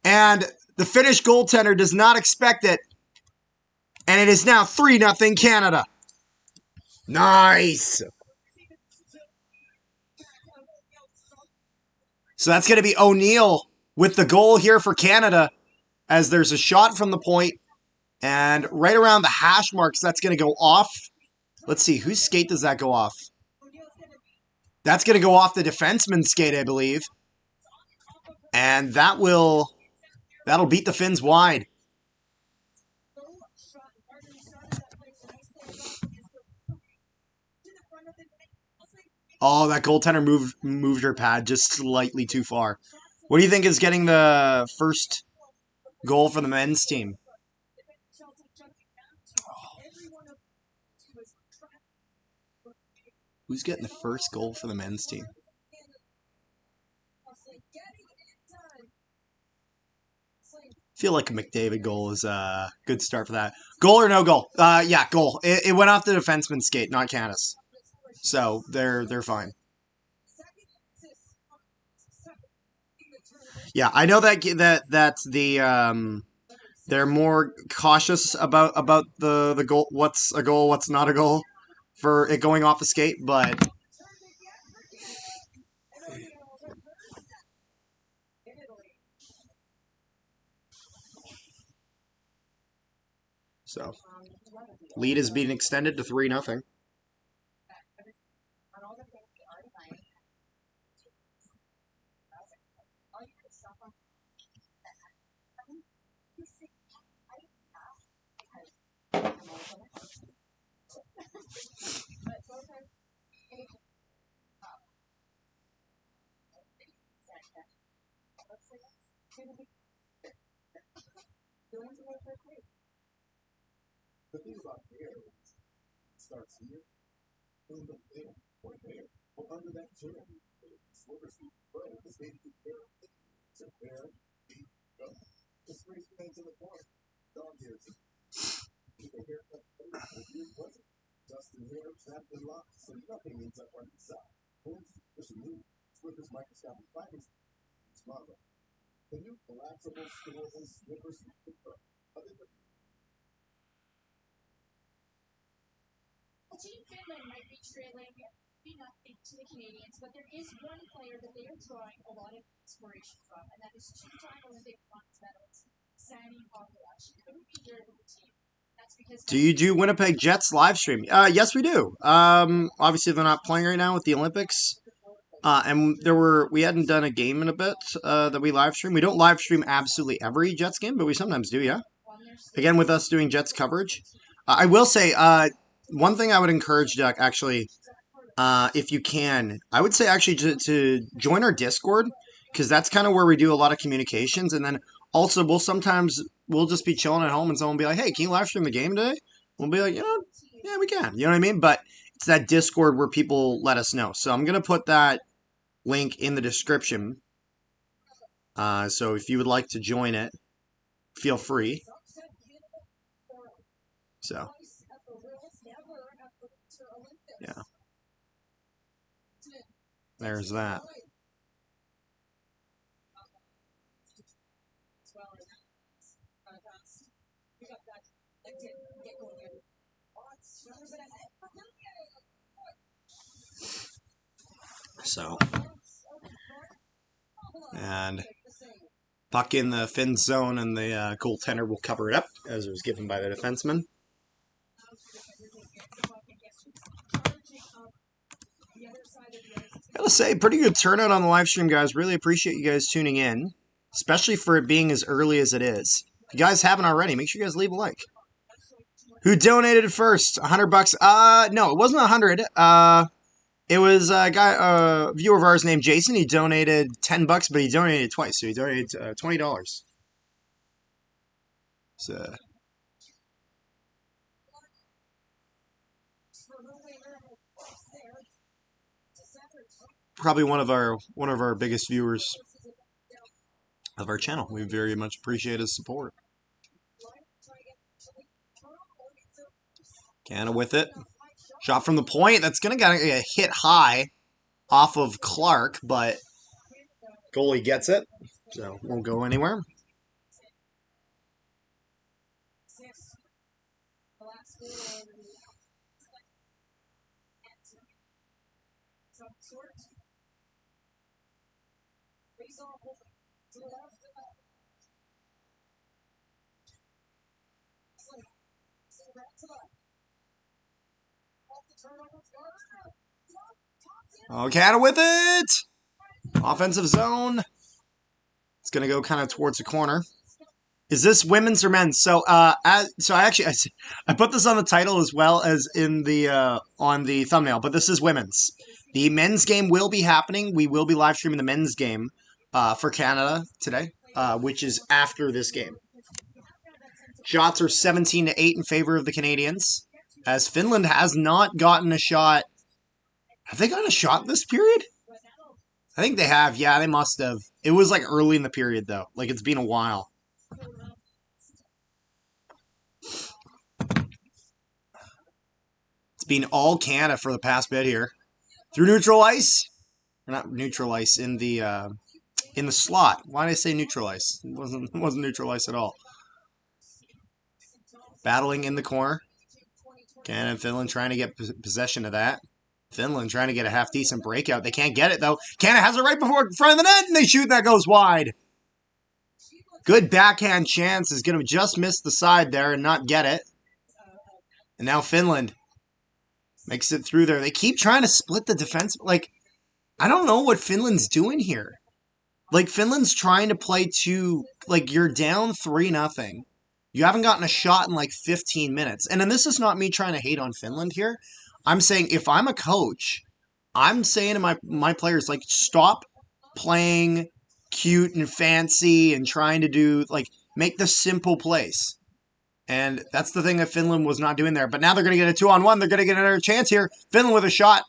Speaker 1: And the Finnish goaltender does not expect it. And it is now 3-0 Canada. Nice! So that's going to be O'Neill with the goal here for Canada, as there's a shot from the point, and right around the hash marks, that's going to go off. Let's see, whose skate does that go off? That's going to go off the defenseman's skate, I believe. And that'll beat the Finns wide. Oh, that goaltender moved her pad just slightly too far. What do you think is getting the first goal for the men's team? Who's getting the first goal for the men's team? Feel like a McDavid goal is a good start for that. Goal or no goal? Yeah, goal. It went off the defenseman's skate, not Canada's. So they're fine. Yeah, I know that the they're more cautious about the goal. What's a goal? What's not a goal for it going off a skate, but. So, lead is being extended to 3-0.
Speaker 5: The thing about hair is it starts here, and then there, or there, or under that chair. Slippers, but this baby hair, it's a hair, go. Just raise your hands in the corner. Dog hair. Keep a haircut, if you wasn't. Dustin hair, trapped in locks, so nothing ends up on the side. Holes, push and move. Slippers, microscopic fibers. Smarter. The new collapsible, storable slippers, other than
Speaker 3: Team Finland might be trailing 3-0 to the Canadians, but there is one player that they are drawing a lot of inspiration from, and that is two-time Olympic bronze medalist Sami Pakulas. She couldn't be here with the team. That's because.
Speaker 1: Do you do Winnipeg Jets live stream? Yes, we do. Obviously they're not playing right now with the Olympics. And we hadn't done a game in a bit that we live stream. We don't live stream absolutely every Jets game, but we sometimes do, yeah. Again, with us doing Jets coverage. I will say, one thing I would encourage, Duck, actually, if you can, I would say actually to join our Discord, because that's kind of where we do a lot of communications. And then Also, we'll just be chilling at home and someone will be like, hey, can you live stream the game today? We'll be like, yeah, we can. You know what I mean? But it's that Discord where people let us know. So I'm going to put that link in the description. So if you would like to join it, feel free. So, yeah. There's that. So, and puck in the Finn zone, and the goaltender will cover it up, as it was given by the defenseman. Gotta say, pretty good turnout on the live stream, guys. Really appreciate you guys tuning in, especially for it being as early as it is. If you guys haven't already, make sure you guys leave a like. Who donated first? $100? No, it wasn't 100. It was a viewer of ours named Jason. He donated $10, but he donated twice, so he donated $20. So, probably one of our biggest viewers of our channel. We very much appreciate his support. Canada with it. Shot from the point. That's going to get a hit high off of Clark, but goalie gets it, so won't go anywhere. Oh, Canada with it! Offensive zone. It's going to go kind of towards the corner. Is this women's or men's? So, I put this on the title as well as in the on the thumbnail, but this is women's. The men's game will be happening. We will be live streaming the men's game for Canada today, which is after this game. Shots are 17-8 in favor of the Canadians, as Finland has not gotten a shot. Have they gotten a shot this period? I think they have. Yeah, they must have. It was like early in the period, though. Like, it's been a while. It's been all Canada for the past bit here. Through neutral ice? Or not neutral ice, in the slot. Why did I say neutral ice? It wasn't neutral ice at all. Battling in the corner. Canada and Finland trying to get possession of that. Finland trying to get a half-decent breakout. They can't get it, though. Canada has it right before in front of the net, and they shoot, and that goes wide. Good backhand chance. Is going to just miss the side there and not get it. And now Finland makes it through there. They keep trying to split the defense. Like, I don't know what Finland's doing here. Like, Finland's trying to play like, you're down 3-0. You haven't gotten a shot in like 15 minutes. And then this is not me trying to hate on Finland here. I'm saying if I'm a coach, I'm saying to my players, like, stop playing cute and fancy and trying to do, like, make the simple plays. And that's the thing that Finland was not doing there. But now they're going to get a 2-on-1. They're going to get another chance here. Finland with a shot.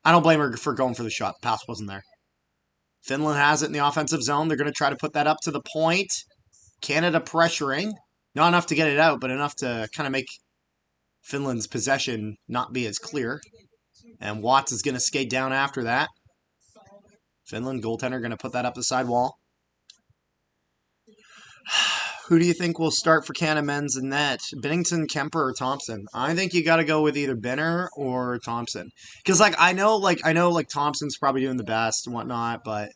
Speaker 1: I don't blame her for going for the shot. The pass wasn't there. Finland has it in the offensive zone. They're going to try to put that up to the point. Canada pressuring. Not enough to get it out, but enough to kind of make Finland's possession not be as clear. And Watts is going to skate down after that. Finland goaltender going to put that up the sidewall. Who do you think will start for Canada men's in net? Binnington, Kemper, or Thompson? I think you got to go with either Benner or Thompson. Because I know Thompson's probably doing the best and whatnot, but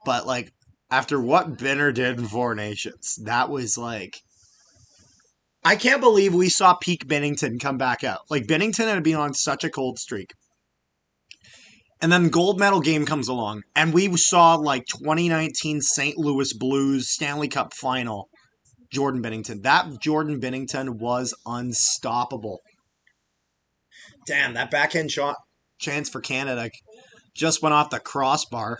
Speaker 1: like after what Benner did in Four Nations, that was like, I can't believe we saw peak Binnington come back out. Like, Binnington had been on such a cold streak. And then gold medal game comes along, and we saw, like, 2019 St. Louis Blues Stanley Cup final Jordan Binnington. That Jordan Binnington was unstoppable. Damn, that backhand shot chance for Canada, like, just went off the crossbar.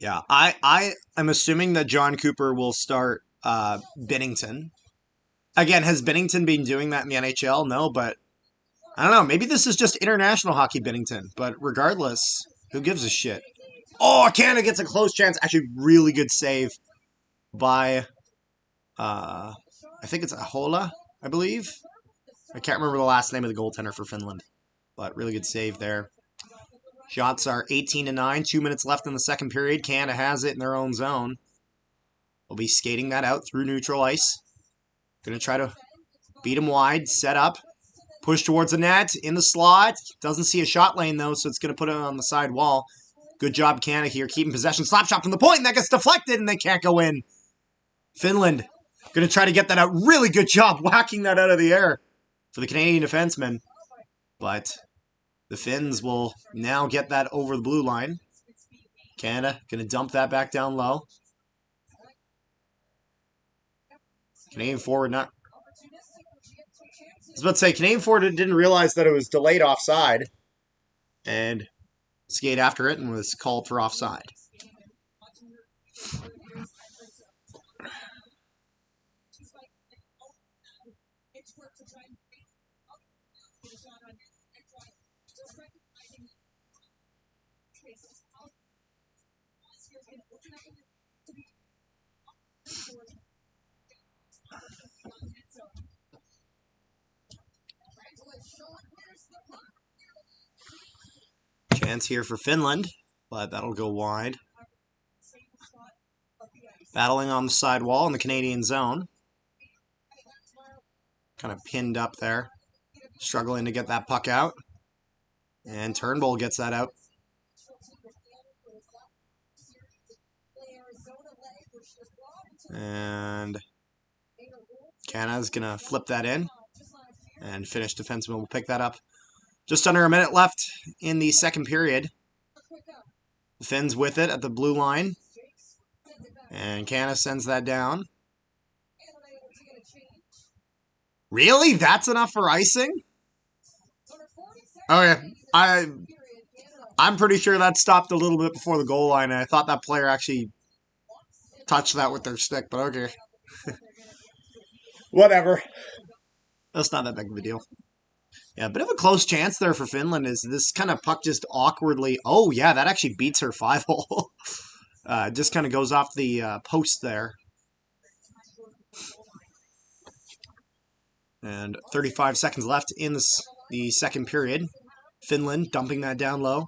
Speaker 1: Yeah, I am assuming that John Cooper will start Binnington. Again, has Binnington been doing that in the NHL? No, but I don't know. Maybe this is just international hockey Binnington. But regardless, who gives a shit? Oh, Canada gets a close chance. Actually, really good save by, I think it's Ahola, I believe. I can't remember the last name of the goaltender for Finland, but really good save there. Shots are 18-9, 2 minutes left in the second period. Canada has it in their own zone. We'll be skating that out through neutral ice. Going to try to beat him wide, set up, push towards the net, in the slot. Doesn't see a shot lane, though, so it's going to put it on the side wall. Good job, Canada here, keeping possession. Slap shot from the point, and that gets deflected, and they can't go in. Finland going to try to get that out. Really good job whacking that out of the air for the Canadian defenseman. But the Finns will now get that over the blue line. Canada going to dump that back down low. Canadian forward not... I was about to say, Canadian forward didn't realize that it was delayed offside. And skate after it and was called for offside. Chance here for Finland, but that'll go wide. Battling on the side wall in the Canadian zone. Kind of pinned up there. Struggling to get that puck out. And Turnbull gets that out. And Canada's going to flip that in. And Finnish defenseman will pick that up. Just under a minute left in the second period. The Finns with it at the blue line. And Canada sends that down. Really? That's enough for icing? Okay. I'm pretty sure that stopped a little bit before the goal line. And I thought that player actually touched that with their stick, but okay. Whatever. That's not that big of a deal. Yeah, a bit of a close chance there for Finland. Is this kind of puck just awkwardly... Oh, yeah, that actually beats her 5-hole. Just kind of goes off the post there. And 35 seconds left in the second period. Finland dumping that down low.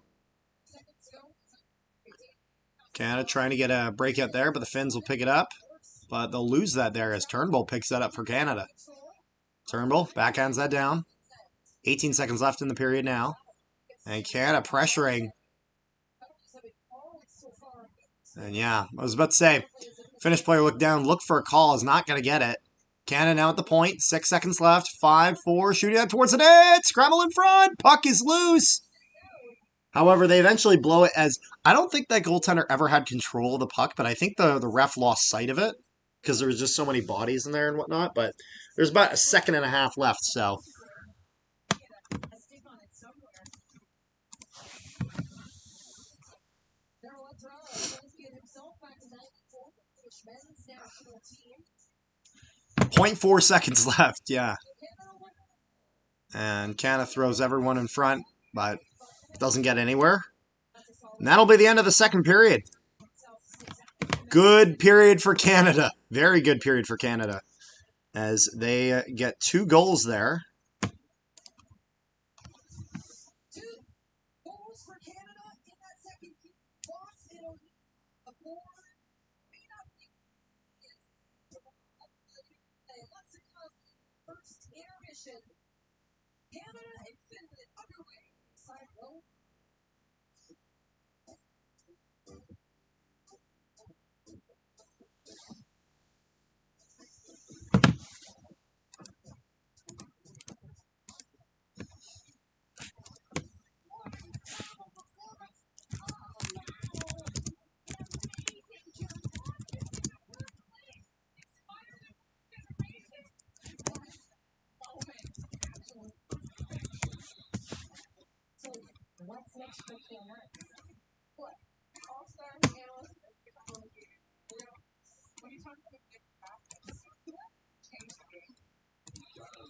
Speaker 1: Canada trying to get a breakout there, but the Finns will pick it up. But they'll lose that there as Turnbull picks that up for Canada. Turnbull backhands that down. 18 seconds left in the period now. And Canada pressuring. And yeah, I was about to say, Finnish player looked down, looked for a call, is not going to get it. Canada now at the point, 6 seconds left, 5-4, shooting out towards the net, scramble in front, puck is loose. However, they eventually blow it as, I don't think that goaltender ever had control of the puck, but I think the ref lost sight of it because there was just so many bodies in there and whatnot, but there's about a second and a half left, so... .4 seconds left, yeah. And Canada throws everyone in front, but doesn't get anywhere. And that'll be the end of the second period. Good period for Canada. Very good period for Canada. As they get 2 goals there.
Speaker 3: Canada and Finland underway. Side row. What's next for Canada? What? All-star analyst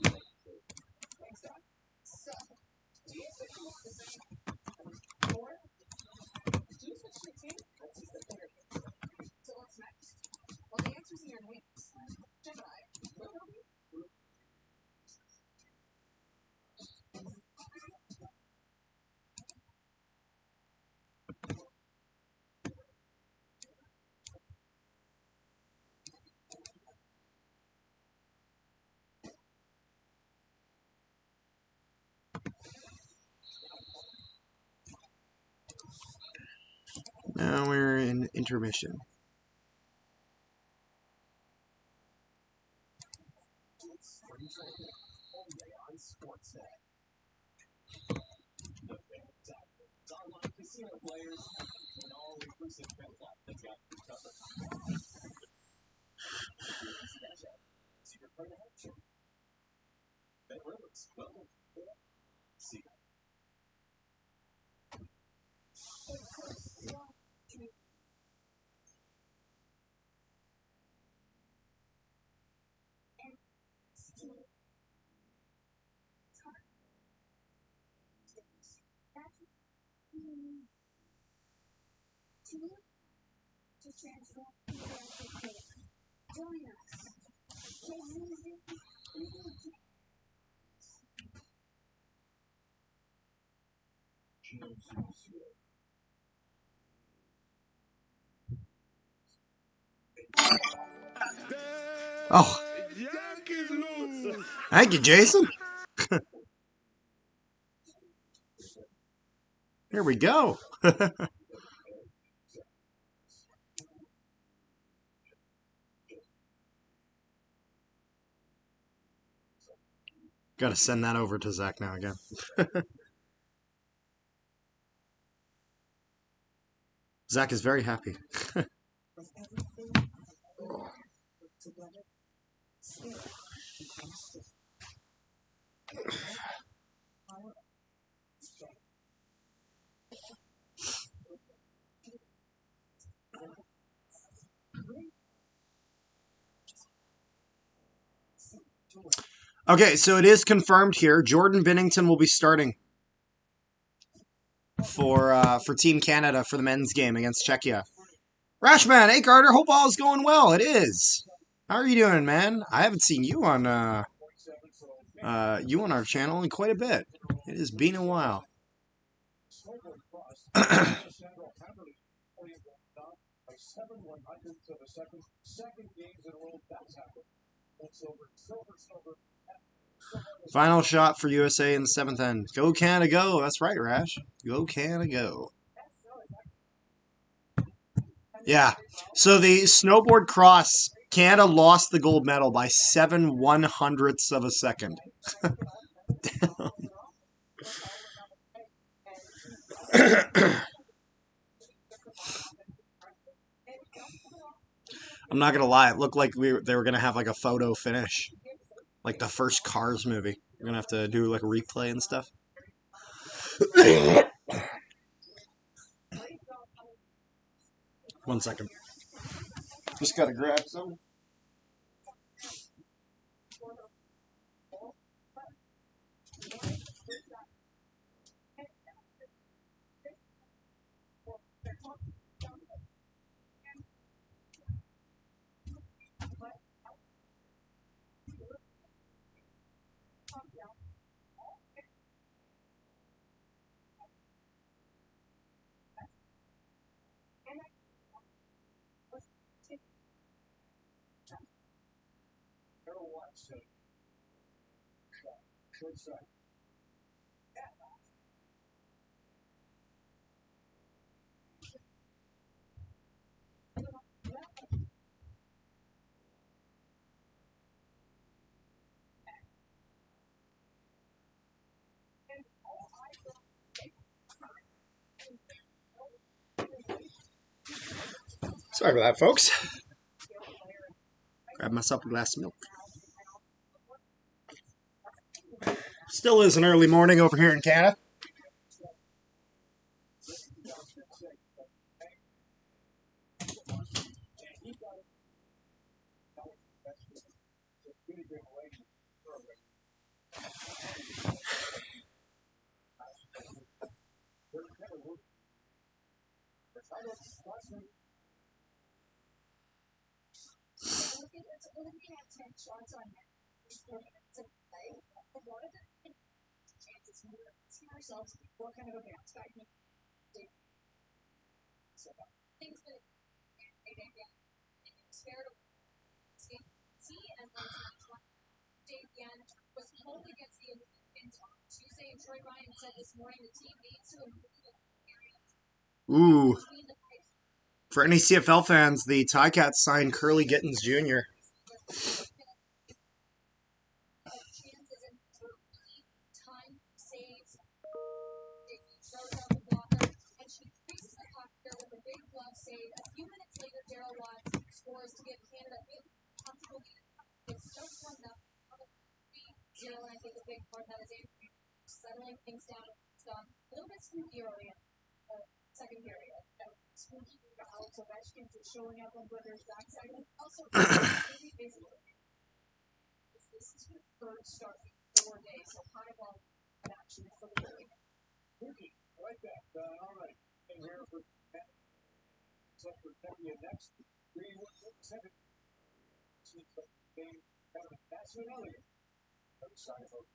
Speaker 4: Thanks, Dad. So, do you switch to the same? Or do you switch to a team? That's just the bigger picture. So what's next? Well, the answer's in your wings. Gemini, will help you.
Speaker 1: Now we're in intermission.
Speaker 5: On Sportsnet. Online casino players and all-inclusive benefit that's got you covered. Secret Play to help you. Ben Rivers, welcome. See you.
Speaker 3: To transform join us.
Speaker 1: Oh, thank you, Jason. Here we go. Got to send that over to Zach now again. Zach is very happy. Okay, so it is confirmed here. Jordan Binnington will be starting for Team Canada for the men's game against Czechia. Rashman, hey Carter, hope all is going well. It is. How are you doing, man? I haven't seen you on our channel in quite a bit. It has been a while. Final shot for USA in the 7th end. Go Canada, go. That's right, Rash. Go Canada, go. Yeah. So the snowboard cross, Canada lost the gold medal by 7/100ths of a second. I'm not gonna lie, it looked like they were gonna have like a photo finish, like the first Cars movie. We're gonna have to do like a replay and stuff. One second. Just gotta grab some. Sorry about that, folks. Grab myself a glass of milk. Still is an early morning over here in Canada.
Speaker 3: Honestly, it's only had 10 shots on net. It's 4 minutes of play. A lot of them chances. We were asking ourselves what kind of a bounce back we did. So things that spared see and once Dave Yan was home against the Olympians on Tuesday, and Troy Ryan said this morning the team needs to improve the areas
Speaker 1: Ooh.
Speaker 3: between the pipes.
Speaker 1: For any CFL fans, the Ticats signed Curly Gittens Jr.
Speaker 3: Chances and time saves. Dixie throws out the blocker, and she creases the puck there with a big glove save. A few minutes later, Daryl Watts scores to give Canada a comfortable lead. It's just 1-0. 0, and I think a big part of that is settling things down. It's a little bit spooky early in the second period. Spooky Alex Ovechkin just showing up on Booker's backside. Also, basically, this is his third start in 4 days, so kind of all action for the game.
Speaker 5: Spooky. I like that. All right. And here for set for Kevin next. 3-1-7. Seems like the game coming. That's another. Other side of it.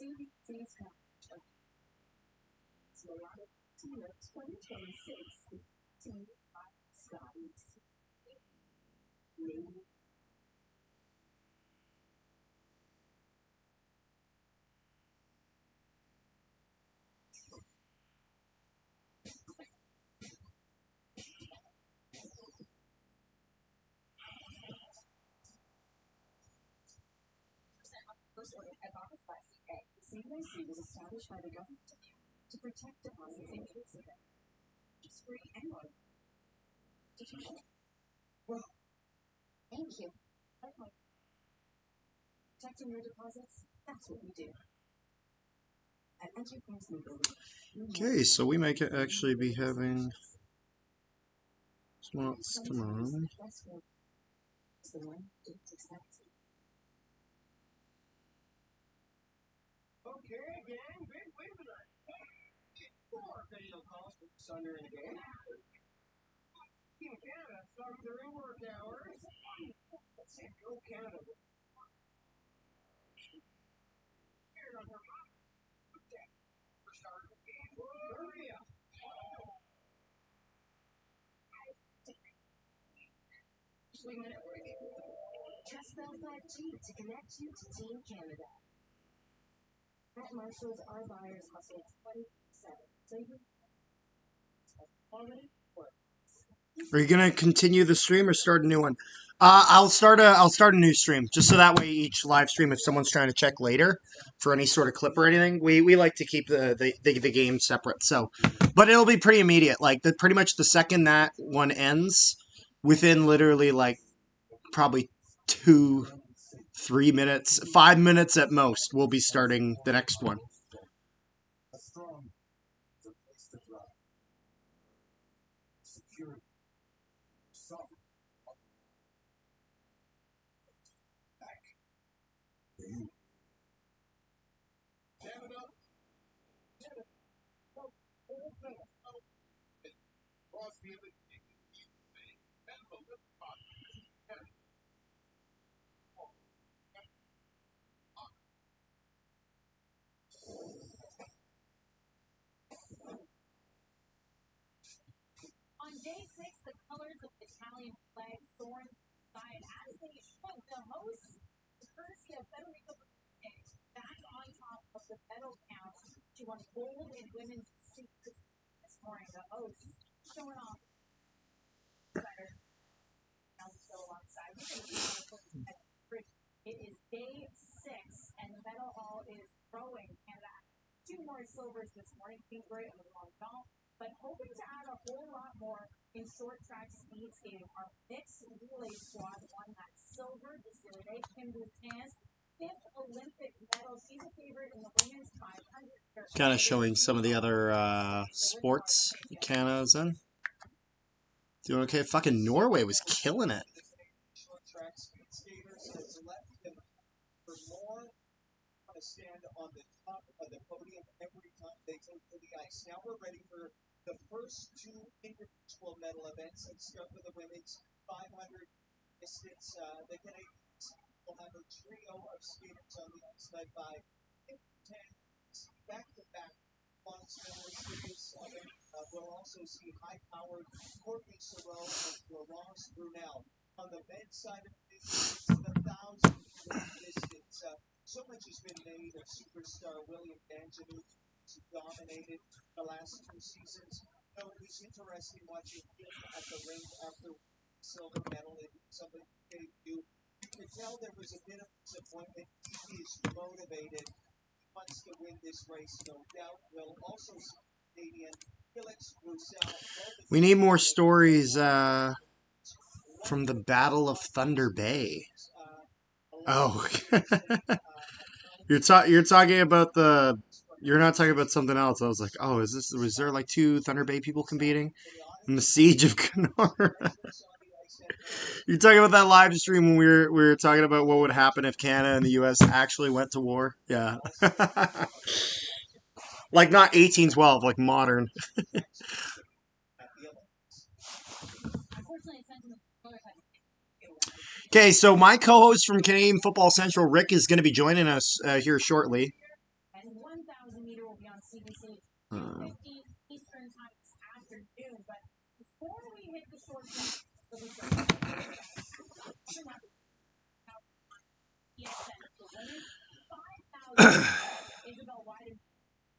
Speaker 4: CBC's Milano Cortina 2026 Team Skies. CBC was established by the government to protect deposits in case of it's free and low. Well, thank you. Protecting your deposits, that's what we do. At Enterprise Legal.
Speaker 1: Okay, so we might actually be having someone else come on.
Speaker 5: Okay, gang, big win tonight. 4 video calls for Thunder in the game. Team Canada started their work hours. Let's say go Canada. Here on her mom. Okay. For starting the game. Hurry up.
Speaker 3: Just spell 5G to connect you to Team Canada. At Marshall's, our buyers hustle 27. So you already works.
Speaker 1: Are you gonna continue the stream or start a new one? I'll start a new stream just so that way each live stream, if someone's trying to check later for any sort of clip or anything, we like to keep the game separate. So, but it'll be pretty immediate. Like pretty much the second that one ends, within literally like probably 2-3 minutes, 5 minutes at most, we'll be starting the next one.
Speaker 5: A strong place to thrive. Security. Soft. Back. You. Canada. Canada. Crosby and the
Speaker 3: On day 6, the colors of the Italian flag soared side as they should. The hosts, courtesy of Federico back on top of the medal count to won gold in women's super this morning. The hosts showing off. Still alongside. It is day 6, and the medal hall is growing. Canada 2 more silvers this morning. Kingsbury and the long golf. But hoping to add a whole lot more in short track speed skating. Our mixed relay squad won that silver this year. They Kim Bhutan's 5th Olympic medal.
Speaker 1: Kind of showing some of the other sports Canada's in. Doing okay. Fucking Norway was killing it.
Speaker 5: Short track speed skaters has left them for more to stand on the top of the podium every time they take to the ice. Now we're ready for the first two individual medal events. Let's start with the women's 500 distance. The Canadians will have a trio of skaters on the ice led by 10 back-to-back bronze medalists with this event. We'll also see high-powered Courtney Sorrell and Florence Brunel. On the men's side of things, it's the 1,000-meter distance. So much has been made of superstar William Benjamin, who dominated the last two seasons. So it was interesting watching him at the rink after silver medal in something debut. You could tell there was a bit of disappointment. He is motivated. He wants to win this race, no doubt. We'll also see Canadian Felix Roussel.
Speaker 1: We need more stories from the Battle of Thunder Bay. Oh. You're talking about the... You're not talking about something else. I was like, oh, was there like two Thunder Bay people competing in the Siege of Kenora? You're talking about that live stream when we were talking about what would happen if Canada and the U.S. actually went to war? Yeah. Like not 1812, like modern. Okay, so my co-host from Canadian Football Central, Rick, is going to be joining us here shortly.
Speaker 3: And 1,000 meter will be on CBC 2:15 Eastern time this afternoon. But before we hit the short beat, we'll be ESN for women. 5,000 Isabel Wyden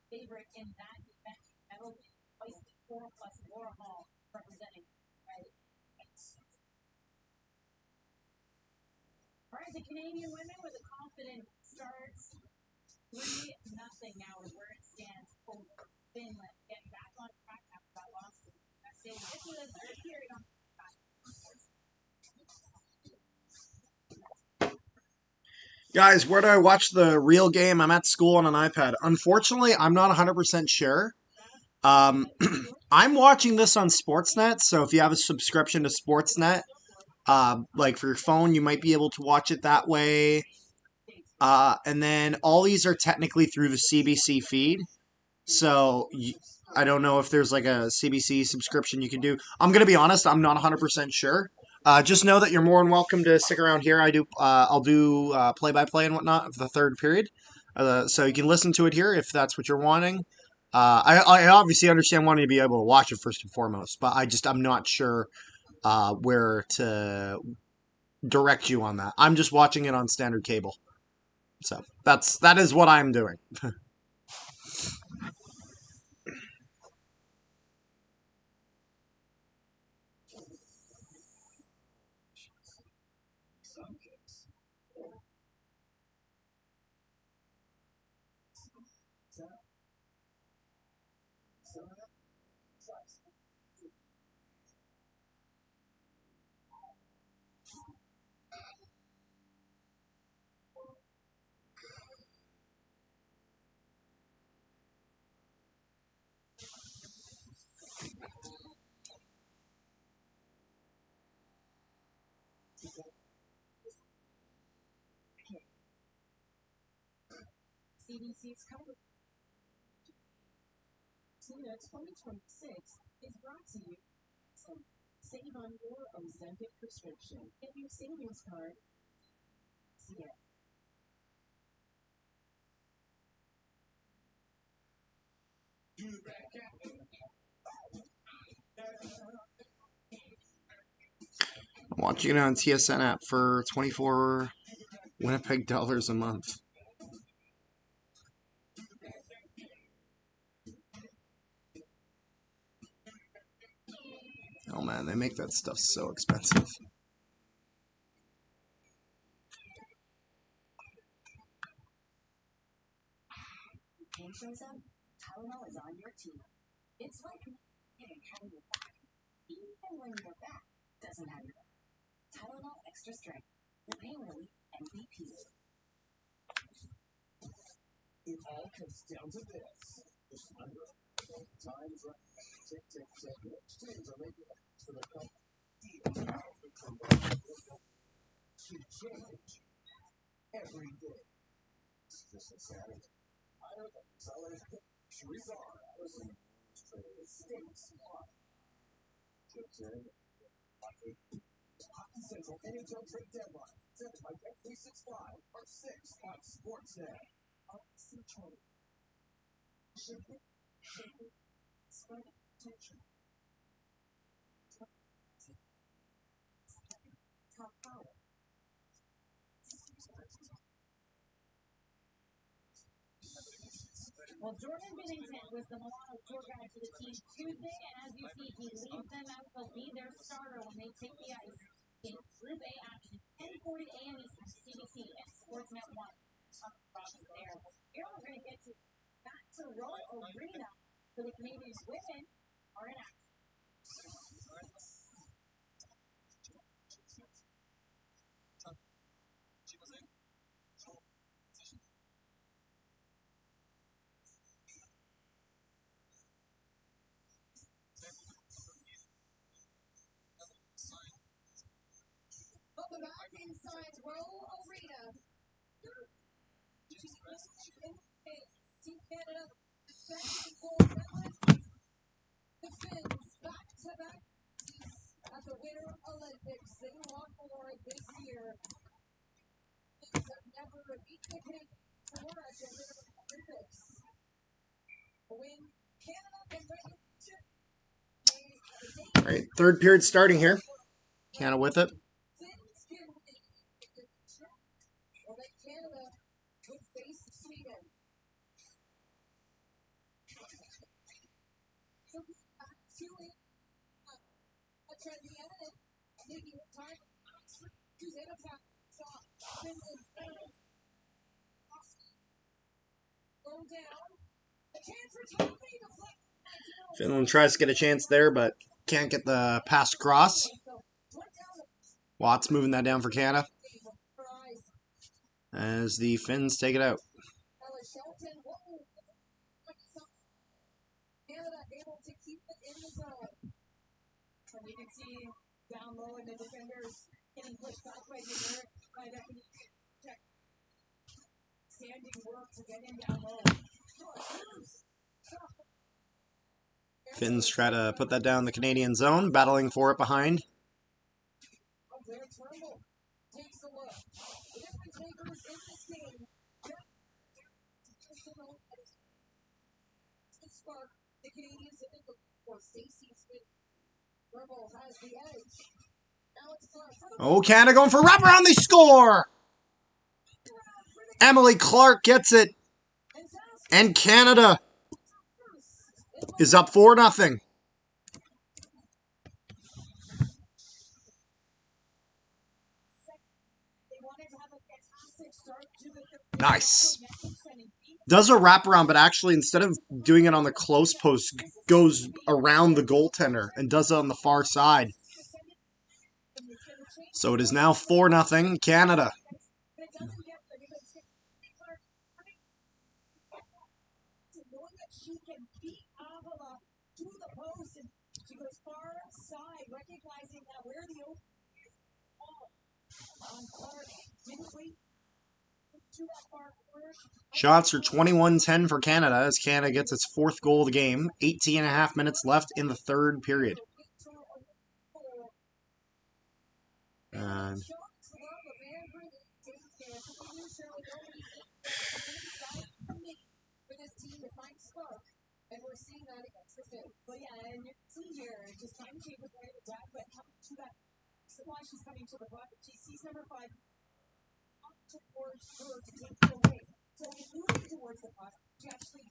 Speaker 3: favorite in that event. Medal twice before, plus Laura Hall representing. All right, the Canadian women with a confident start. 3-0 now is where it stands over Finland. Getting back on track after that loss to the USA. Get to the third period on
Speaker 1: Guys, where do I watch the real game? I'm at school on an iPad. Unfortunately, I'm not 100% sure. I'm watching this on Sportsnet, so if you have a subscription to Sportsnet, like for your phone, you might be able to watch it that way. And then all these are technically through the CBC feed. So I don't know if there's like a CBC subscription you can do. I'm going to be honest, I'm not 100% sure. Just know that you're more than welcome to stick around here. I'll do play-by-play and whatnot of the third period. So you can listen to it here if that's what you're wanting. I obviously understand wanting to be able to watch it first and foremost, but I'm not sure where to direct you on that. I'm just watching it on standard cable. So that is what I'm doing.
Speaker 3: CBC's coverage. Cortina 2026 is brought to you. Save on your Ozempic prescription. Get your savings card. See ya.
Speaker 1: I'm watching it on TSN app for 24 Winnipeg dollars a month. Oh man, they make that stuff so expensive.
Speaker 3: Pain shows up, Tylenol is on your team. It's like having your back, even when your back doesn't have your back. Tylenol Extra Strength, the pain relief MVP.
Speaker 5: It all comes down to this. Just under time's right. Tick, tick, tick. Which teams are making it for the cup? To change every day. It's just a Saturday. I don't know. Sellers, shoes on. I was in the States. Chips in. Hockey Central NHL trade deadline. Presented by Bet365. Part 6 on Sportsnet. Hockey Central. Should be. Spread attention. Top power.
Speaker 3: Well, Jordan Binnington was the Milano tour guide for the team Tuesday, and as you see, he leads them out. He'll be their starter when they take the ice in Group A action, 10:40 a.m. Eastern, CBC and Sportsnet 1. There. Here we're going to get to back to Royal Arena for the Canadian women are in action. Welcome back inside Royal Arena. Team Canada, the second gold medalist. The Finns back-to-back at the Winter Olympics. They won for this year. Finns have never beaten the Canadians before at the Winter Olympics. Win Canada and Great
Speaker 1: All right, third period starting here. Canada with it.
Speaker 3: Finns can win. Well, then Canada would face Sweden. So back to it. At the end, maybe time to hit attack. Finland go down. A chance for Tommy to flip.
Speaker 1: Finland tries to get a chance there, but can't get the pass across. Watts moving that down for Canada as the Finns take it out.
Speaker 3: Canada able to keep it in the zone. And you can see down low in the defenders getting pushed back by the by that standing work to get in down low.
Speaker 1: Finns try to put that down in the Canadian zone, battling for it behind.
Speaker 3: Takes a look. The difference makers in this game. Spark, the Canadians have been looking for Stacey Smith. Verbal has the edge. Now it's Clark.
Speaker 1: Oh, Canada going for a wraparound. They score! Emily Clark gets it. And Canada is up 4-0. Nice. Does a wraparound, but actually instead of doing it on the close post, goes around the goaltender and does it on the far side. So it is now 4-0 Canada.
Speaker 3: Recognizing that where the open is on Clark didn't wait to that far corner.
Speaker 1: Shots are 21-10 for Canada as Canada gets its fourth goal of the game. 18.5 minutes left in the third period. And
Speaker 3: and we're seeing that against the Finns. But yeah, and you can see here, just time to with the depth, but coming to that. That's why she's coming to the block. She sees number 5 up towards her to take it away. So he's moving towards the puck. She actually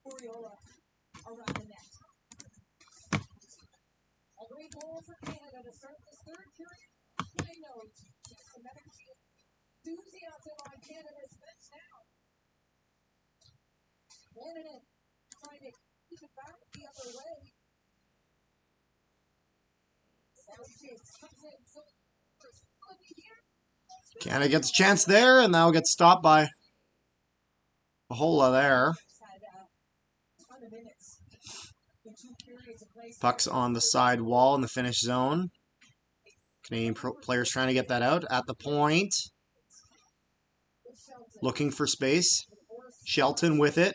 Speaker 3: Oriola around the net. A great goal for Canada to start this third period. I know it's another enthusiasm on Canada's bench now. One in it. Trying to keep it back the other way.
Speaker 1: Canada gets a chance there, and that'll get stopped by a hole there.
Speaker 3: Had a ton of minutes in 2 periods of play.
Speaker 1: Puck's on the side wall in the Finnish zone. Canadian players trying to get that out at the point. Looking for space. Shelton with it.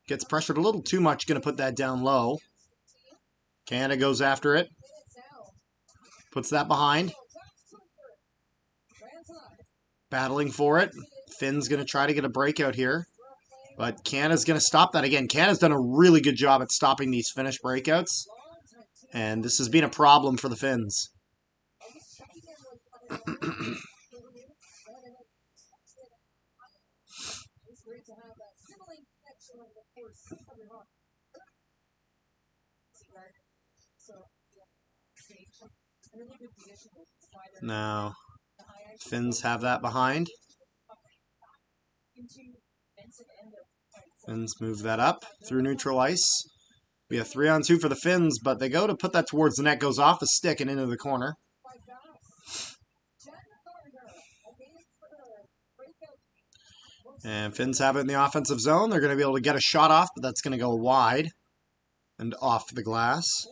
Speaker 1: Gets pressured a little too much. Going to put that down low. Canada goes after it. Puts that behind. Battling for it. Finn's going to try to get a breakout here. But Canada's going to stop that again. Canada's done a really good job at stopping these Finnish breakouts. And this has been a problem for the Finns. Now, Finns have that behind. Finns move that up through neutral ice. We have 3-on-2 for the Finns, but they go to put that towards the net, goes off the stick and into the corner. And Finns have it in the offensive zone. They're going to be able to get a shot off, but that's going to go wide and off the glass.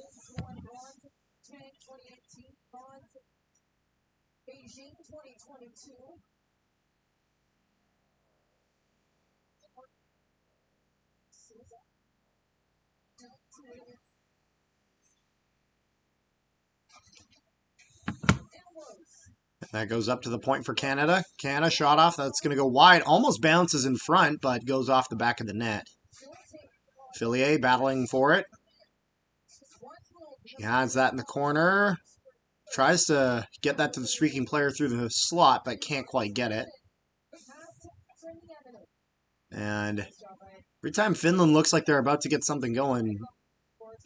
Speaker 1: That goes up to the point for Canada. Canada shot off. That's going to go wide. Almost bounces in front, but goes off the back of the net. Fillier battling for it. He has that in the corner. Tries to get that to the streaking player through the slot, but can't quite get it. And every time Finland looks like they're about to get something going,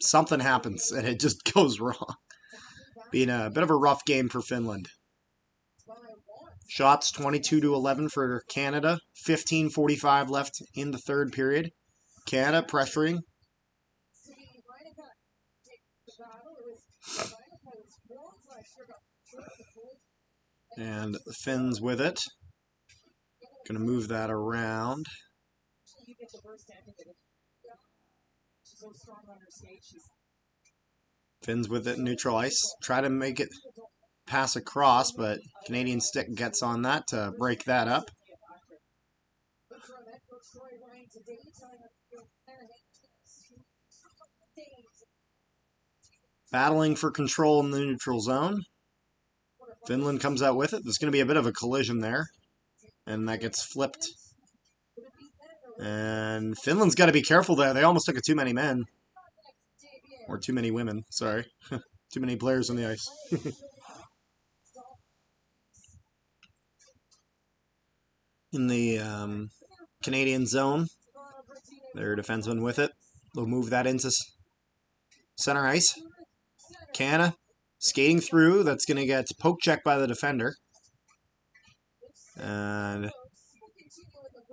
Speaker 1: something happens, and it just goes wrong. Being a bit of a rough game for Finland. Shots 22-11 for Canada. 15:45 left in the third period. Canada pressuring. And the Finns with it. Going to move that around. Finns with it in neutral ice. Try to make it pass across, but Canadian stick gets on that to break that up. Battling for control in the neutral zone. Finland comes out with it. There's going to be a bit of a collision there. And that gets flipped. And Finland's got to be careful there. They almost took it too many men. Or too many women, sorry. Too many players on the ice. In the Canadian zone. Their defenseman with it. They'll move that into center ice. Canada skating through. That's going to get poke checked by the defender. And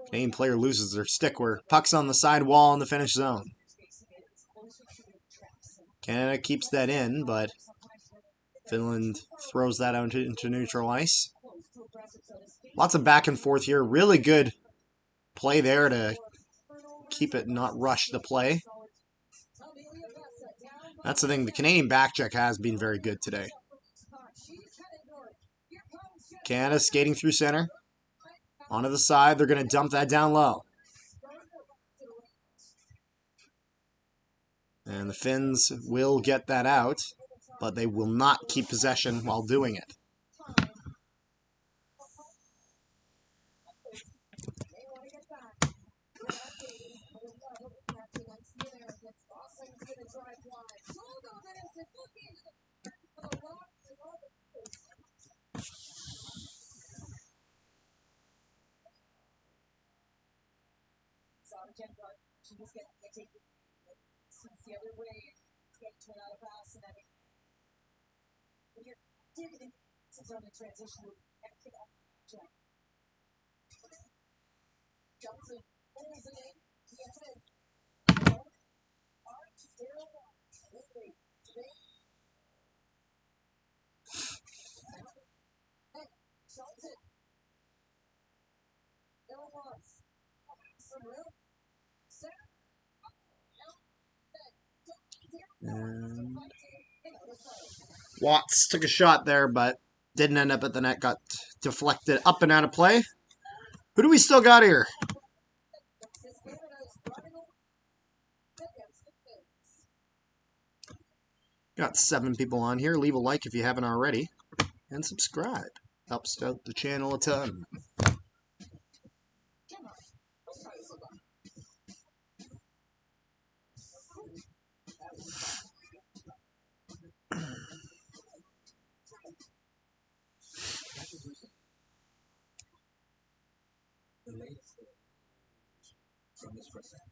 Speaker 1: Canadian player loses their stick where puck's on the side wall in the Finnish zone. Canada keeps that in, but Finland throws that out into neutral ice. Lots of back and forth here. Really good play there to keep it not rush the play. That's the thing. The Canadian back check has been very good today. Canada skating through center. Onto the side. They're going to dump that down low. And the Finns will get that out, but they will not keep possession while doing it.
Speaker 3: The other way, get turn out a pass, and then when you're giving it on the transition, everything up, check. Johnson pulls it in, gets it. Johnson. There it was.
Speaker 1: And Watts took a shot there, but didn't end up at the net. Got deflected up and out of play. Who do we still got here? Got 7 people on here. Leave a like if you haven't already. And subscribe. Helps out the channel a ton.
Speaker 5: The latest from this present.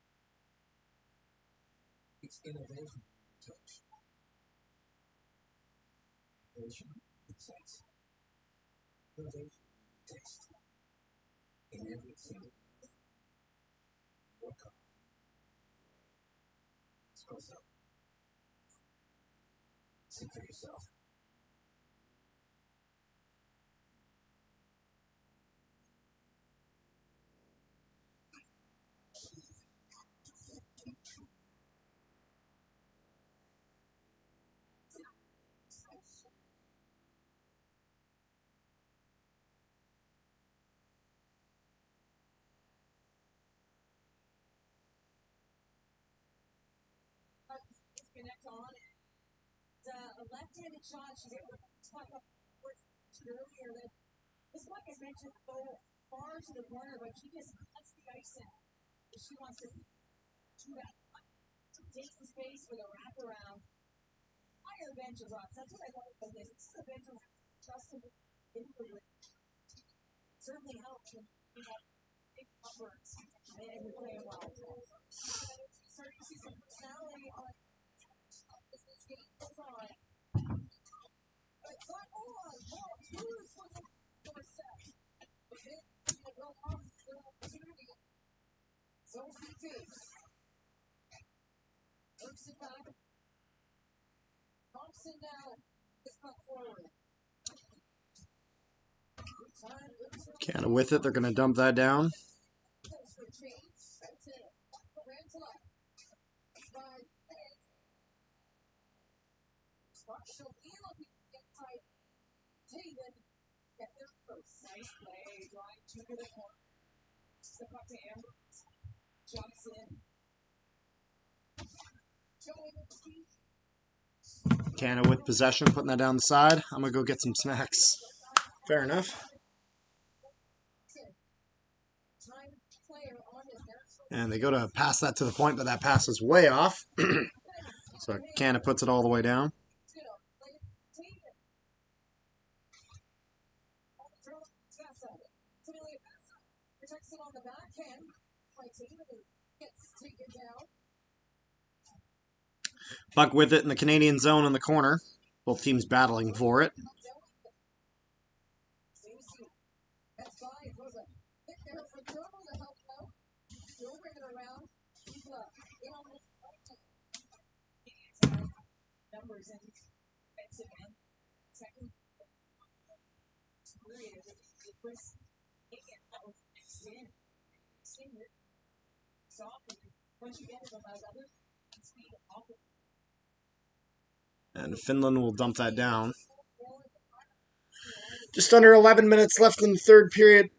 Speaker 5: It's innovation, touch. Innovation, insights. Innovation, taste. In every single work on. Espresso. See for yourself.
Speaker 3: Connect on and a left-handed shot. She's able to puck up earlier. That this puck is meant to go far to the corner, but she just cuts the ice in. She wants to shoot that takes the space for the wraparound. Higher bench of rocks. That's what I love about this. This is a bench of trusted inwardly. Certainly helps when you have big numbers and you're playing well. Starting to see some personality on this game goes on. It's not on. Ball twos for the first set. The hit will go off the opportunity. Zone CT. Works it back. Thompson now is cut forward.
Speaker 1: Kind of with it. They're going to dump that down.
Speaker 3: Nice play, drive to the corner. Step up to Amber. Jumps in.
Speaker 1: Canada with possession, putting that down the side. I'm going to go get some snacks. Fair enough. And they go to pass that to the point, but that pass is way off. So Canada puts it all the way down.
Speaker 3: On the backhand, gets taken down.
Speaker 1: Buck with it in the Canadian zone in the corner. Both teams battling for it.
Speaker 3: Numbers and defensive end. Second period.
Speaker 1: And Finland will dump that down. Just under 11 minutes left in the third period.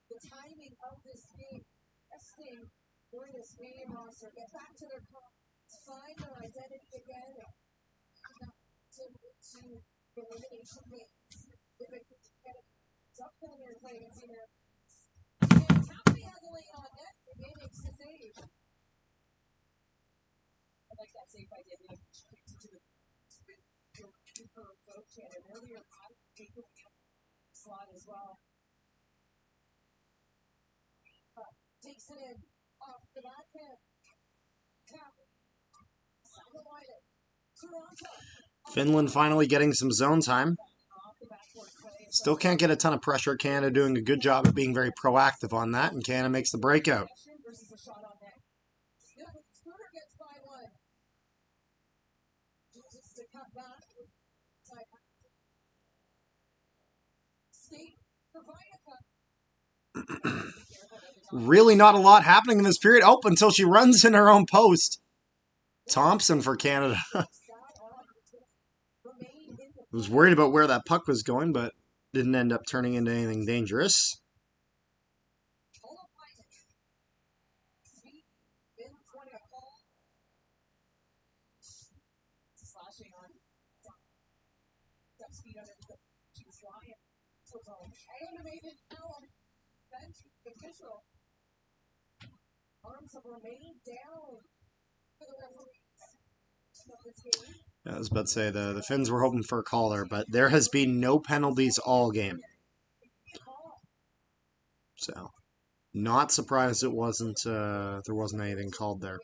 Speaker 3: The timing of this game, testing for this game roster, get back to their find their identity again, to the elimination games. If it can get it up on their play, it's either Taffy has a lane on net, the game makes the save. I like that save by Debbie. To her coach and an earlier slot as well. Takes it in off the backhand.
Speaker 1: Finland finally getting some zone time. Still can't get a ton of pressure. Canada doing a good job of being very proactive on that, and Canada makes the breakout. Really not a lot happening in this period. Oh, until she runs in her own post. Thompson for Canada. Was worried about where that puck was going, but didn't end up turning into anything dangerous. I was about to say the Finns were hoping for a call there, but there has been no penalties all game. So, not surprised it wasn't there wasn't anything called there.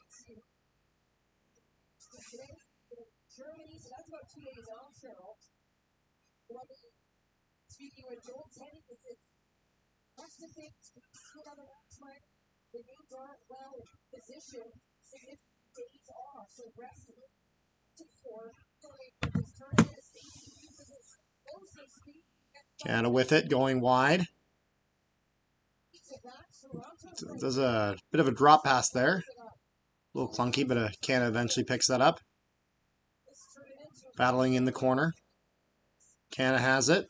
Speaker 1: Canada with it, going wide. There's a bit of a drop pass there. A little clunky, but Canada eventually picks that up. Battling in the corner. Canada has it.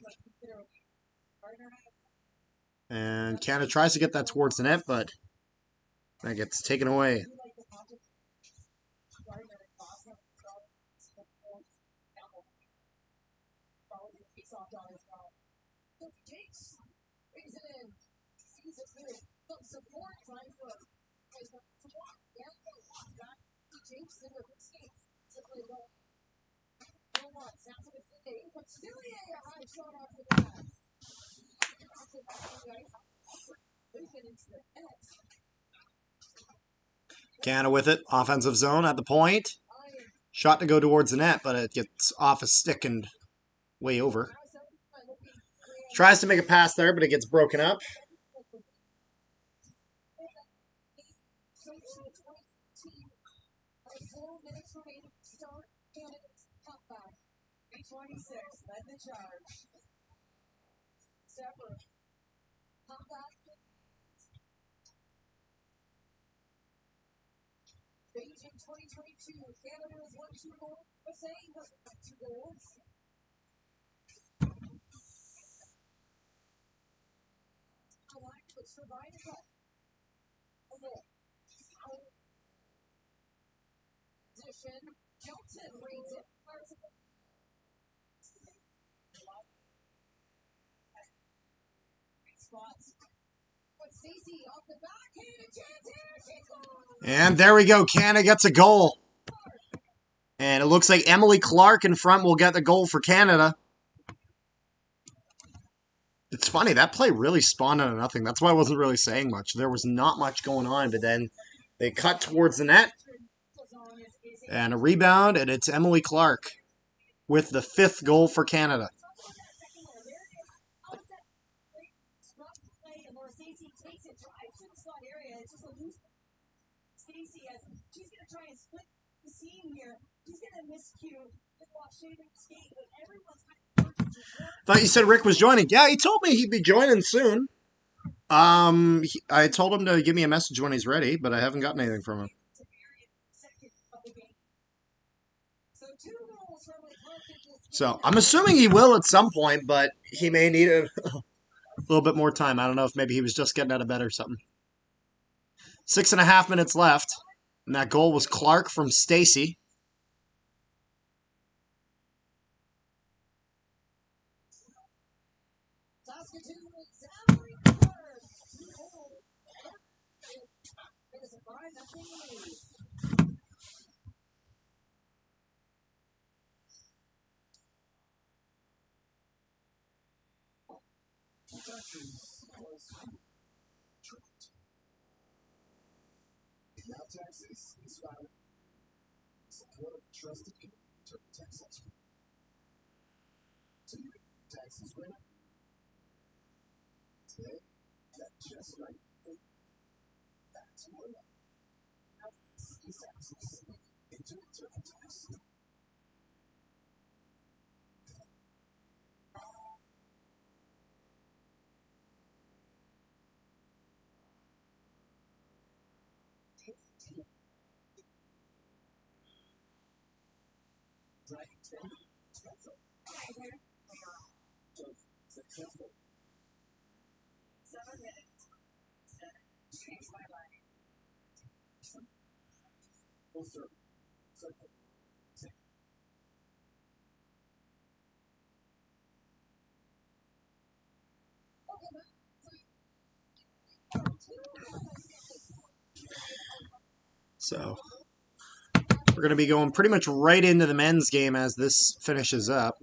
Speaker 1: And Canada tries to get that towards the net, but that gets taken away. Canada with it, offensive zone at the point. Shot to go towards the net, but it gets off a stick and way over. Tries to make a pass there, but it gets broken up. And there we go. Canada gets a goal. And it looks like Emily Clark in front will get the goal for Canada. It's funny, that play really spawned out of nothing. That's why I wasn't really saying much. There was not much going on, but then they cut towards the net. And a rebound, and it's Emily Clark with the 5th goal for Canada. Thought you said Rick was joining. Yeah, he told me he'd be joining soon. I told him to give me a message when he's ready, but I haven't gotten anything from him. So I'm assuming he will at some point, but he may need a little bit more time. I don't know if maybe he was just getting out of bed or something. 6.5 minutes left, and that goal was Clark from Stacy.
Speaker 5: Now Texas is found support of trusted to Texas. To Texas winner. Today, that just right. That's more like Texas into Texas. Dragon 10, special. So successful.
Speaker 3: 7 minutes. Changed my life.
Speaker 5: Full circle. Circle.
Speaker 1: So we're going to be going pretty much right into the men's game as this finishes up.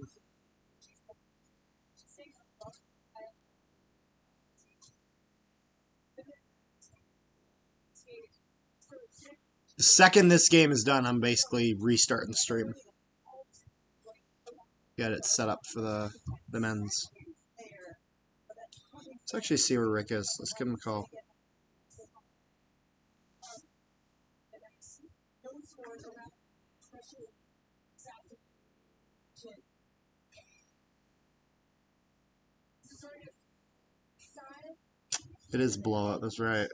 Speaker 1: The second this game is done, I'm basically restarting the stream. Get it set up for the men's. Let's actually see where Rick is. Let's give him a call. It is blowout, that's right.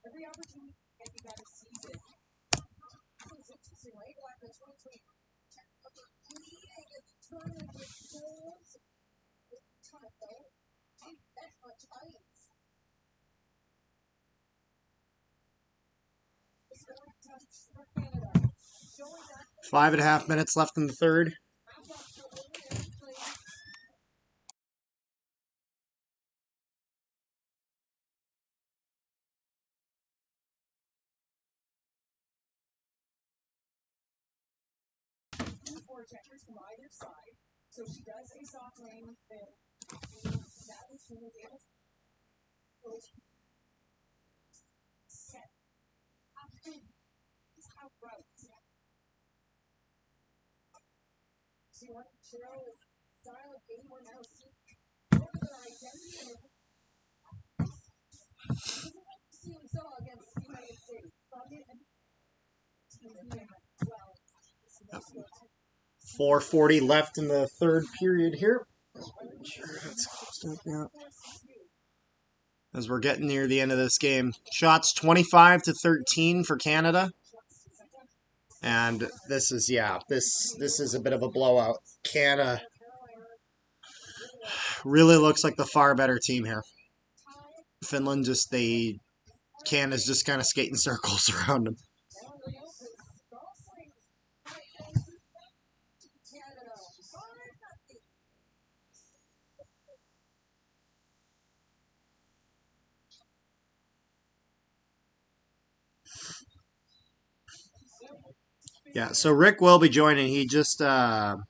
Speaker 3: Every opportunity that you got to seize it. It's interesting, right? Like the 2020 leading and turning with goals. Tough, though. Take that much ice.
Speaker 1: 5.5 minutes left in the third.
Speaker 3: Four checkers from either side. So she does a soft lane there. That was she was able to set. How right. She wanted to show style of game where now see their identity and we saw against the United States.
Speaker 1: Yep. 4:40 left in the third period here. Sure, that's close to, yeah. As we're getting near the end of this game. Shots 25-13 for Canada. And this is, yeah, this is a bit of a blowout. Canada really looks like the far better team here. Finland Canada's just kind of skating circles around them. Yeah, so Rick will be joining. He just whatchamacallit.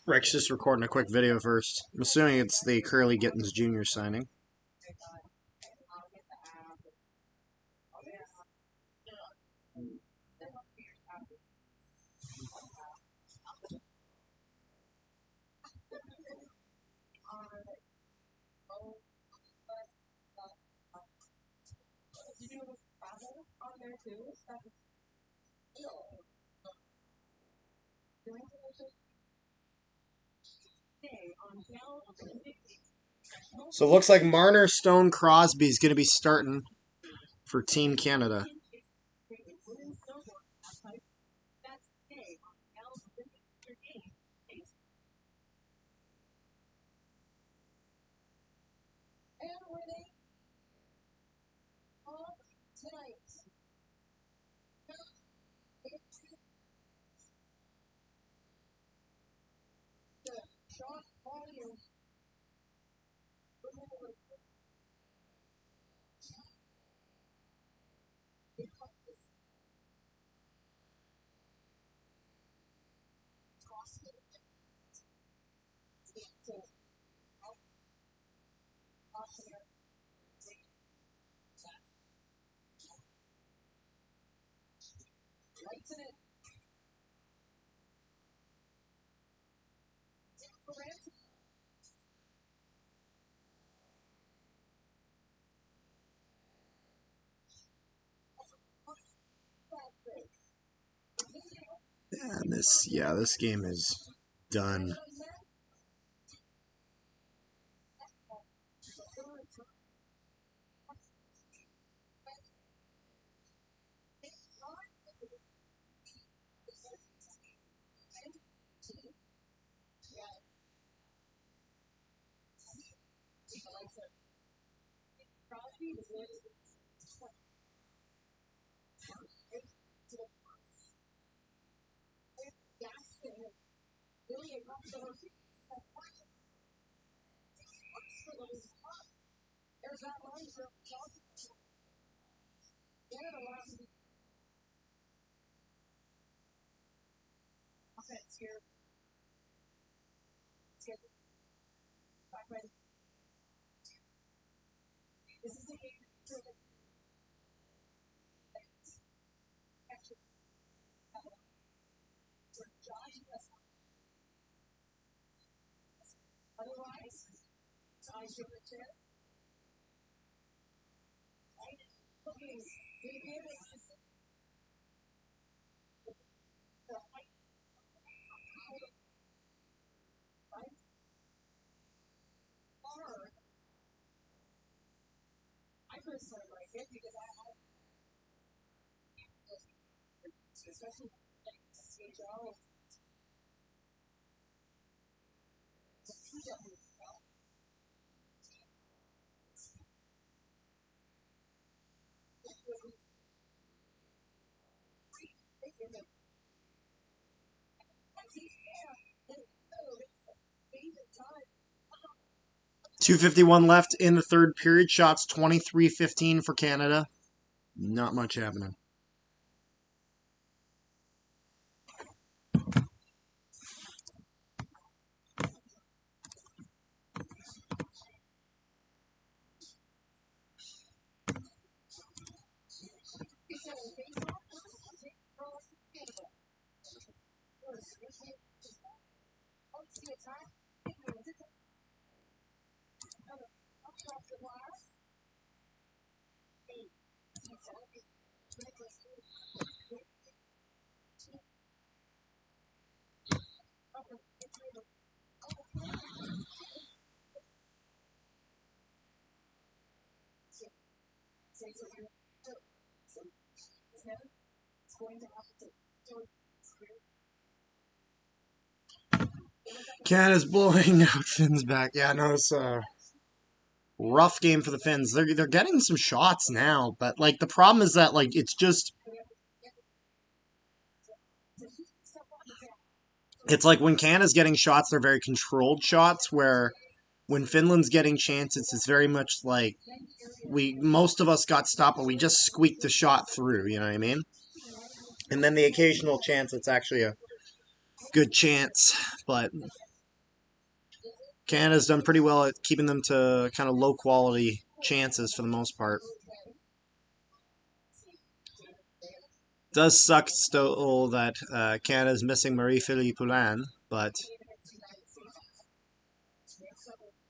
Speaker 1: Rick's just recording a quick video first. I'm assuming it's the Curly Gittins Jr. signing. So it looks like Marner, Stone, Crosby is going to be starting for Team Canada. And this game is done. .251 left in the third period. Shots 23-15 for Canada. Not much happening. Canada's blowing out Finn's back. Yeah, no, it's a rough game for the Finns. They're getting some shots now, but like the problem is that like it's like when Canada's getting shots, they're very controlled shots. Where when Finland's getting chances, it's very much like most of us got stopped, but we just squeaked the shot through. You know what I mean? And then the occasional chance, it's actually a good chance, but Canada's done pretty well at keeping them to kind of low quality chances for the most part. Does suck still that Canada's missing Marie-Philippe Poulin, but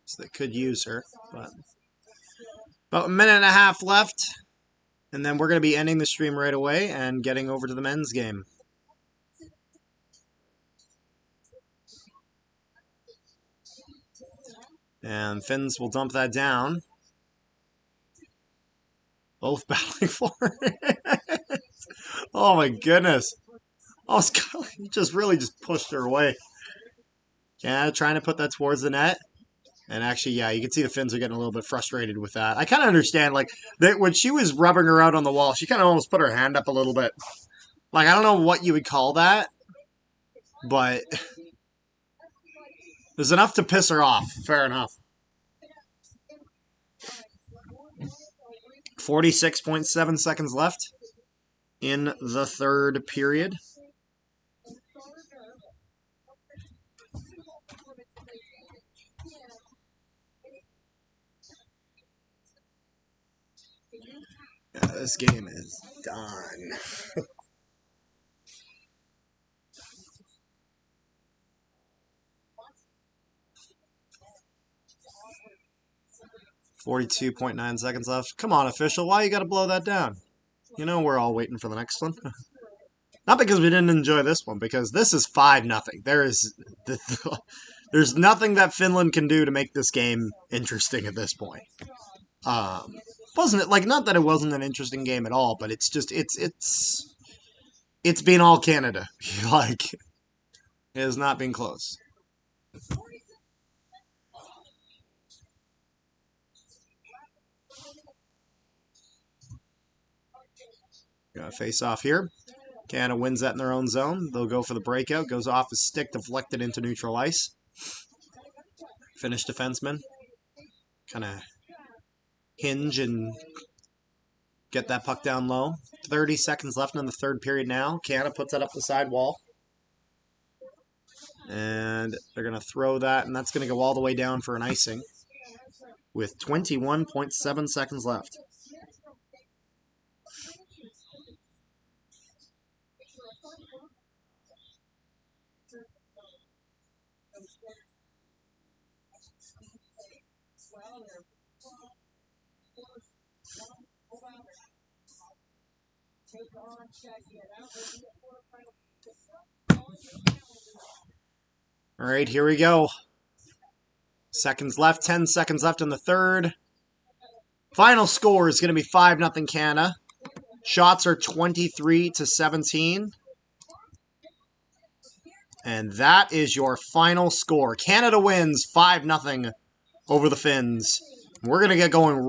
Speaker 1: so they could use her. But about a minute and a half left, and then we're going to be ending the stream right away and getting over to the men's game. And Finns will dump that down. Both battling for it. Oh my goodness. Oh, he just really just pushed her away. Yeah, trying to put that towards the net. And actually, yeah, you can see the Finns are getting a little bit frustrated with that. I kind of understand, like, when she was rubbing her out on the wall, she kind of almost put her hand up a little bit. Like, I don't know what you would call that, but there's enough to piss her off. Fair enough. 46.7 seconds left in the third period. Yeah, this game is done. .42.9 seconds left. Come on, official. Why you got to blow that down? You know we're all waiting for the next one. Not because we didn't enjoy this one, because this is 5-0. There's nothing that Finland can do to make this game interesting at this point. Wasn't it like, not that it wasn't an interesting game at all, but it's just it's been all Canada. Like, it has not been close. Got a face off here. Canada wins that in their own zone. They'll go for the breakout. Goes off his stick, deflected into neutral ice. Finnish defenseman. Kind of hinge and get that puck down low. 30 seconds left in the third period now. Canada puts that up the side wall. And they're going to throw that, and that's going to go all the way down for an icing with 21.7 seconds left. All right, here we go. Seconds left, 10 seconds left in the third. Final score is going to be 5-0 Canada. Shots are 23-17. And that is your final score. Canada wins 5-0 over the Finns. We're going to get going right away.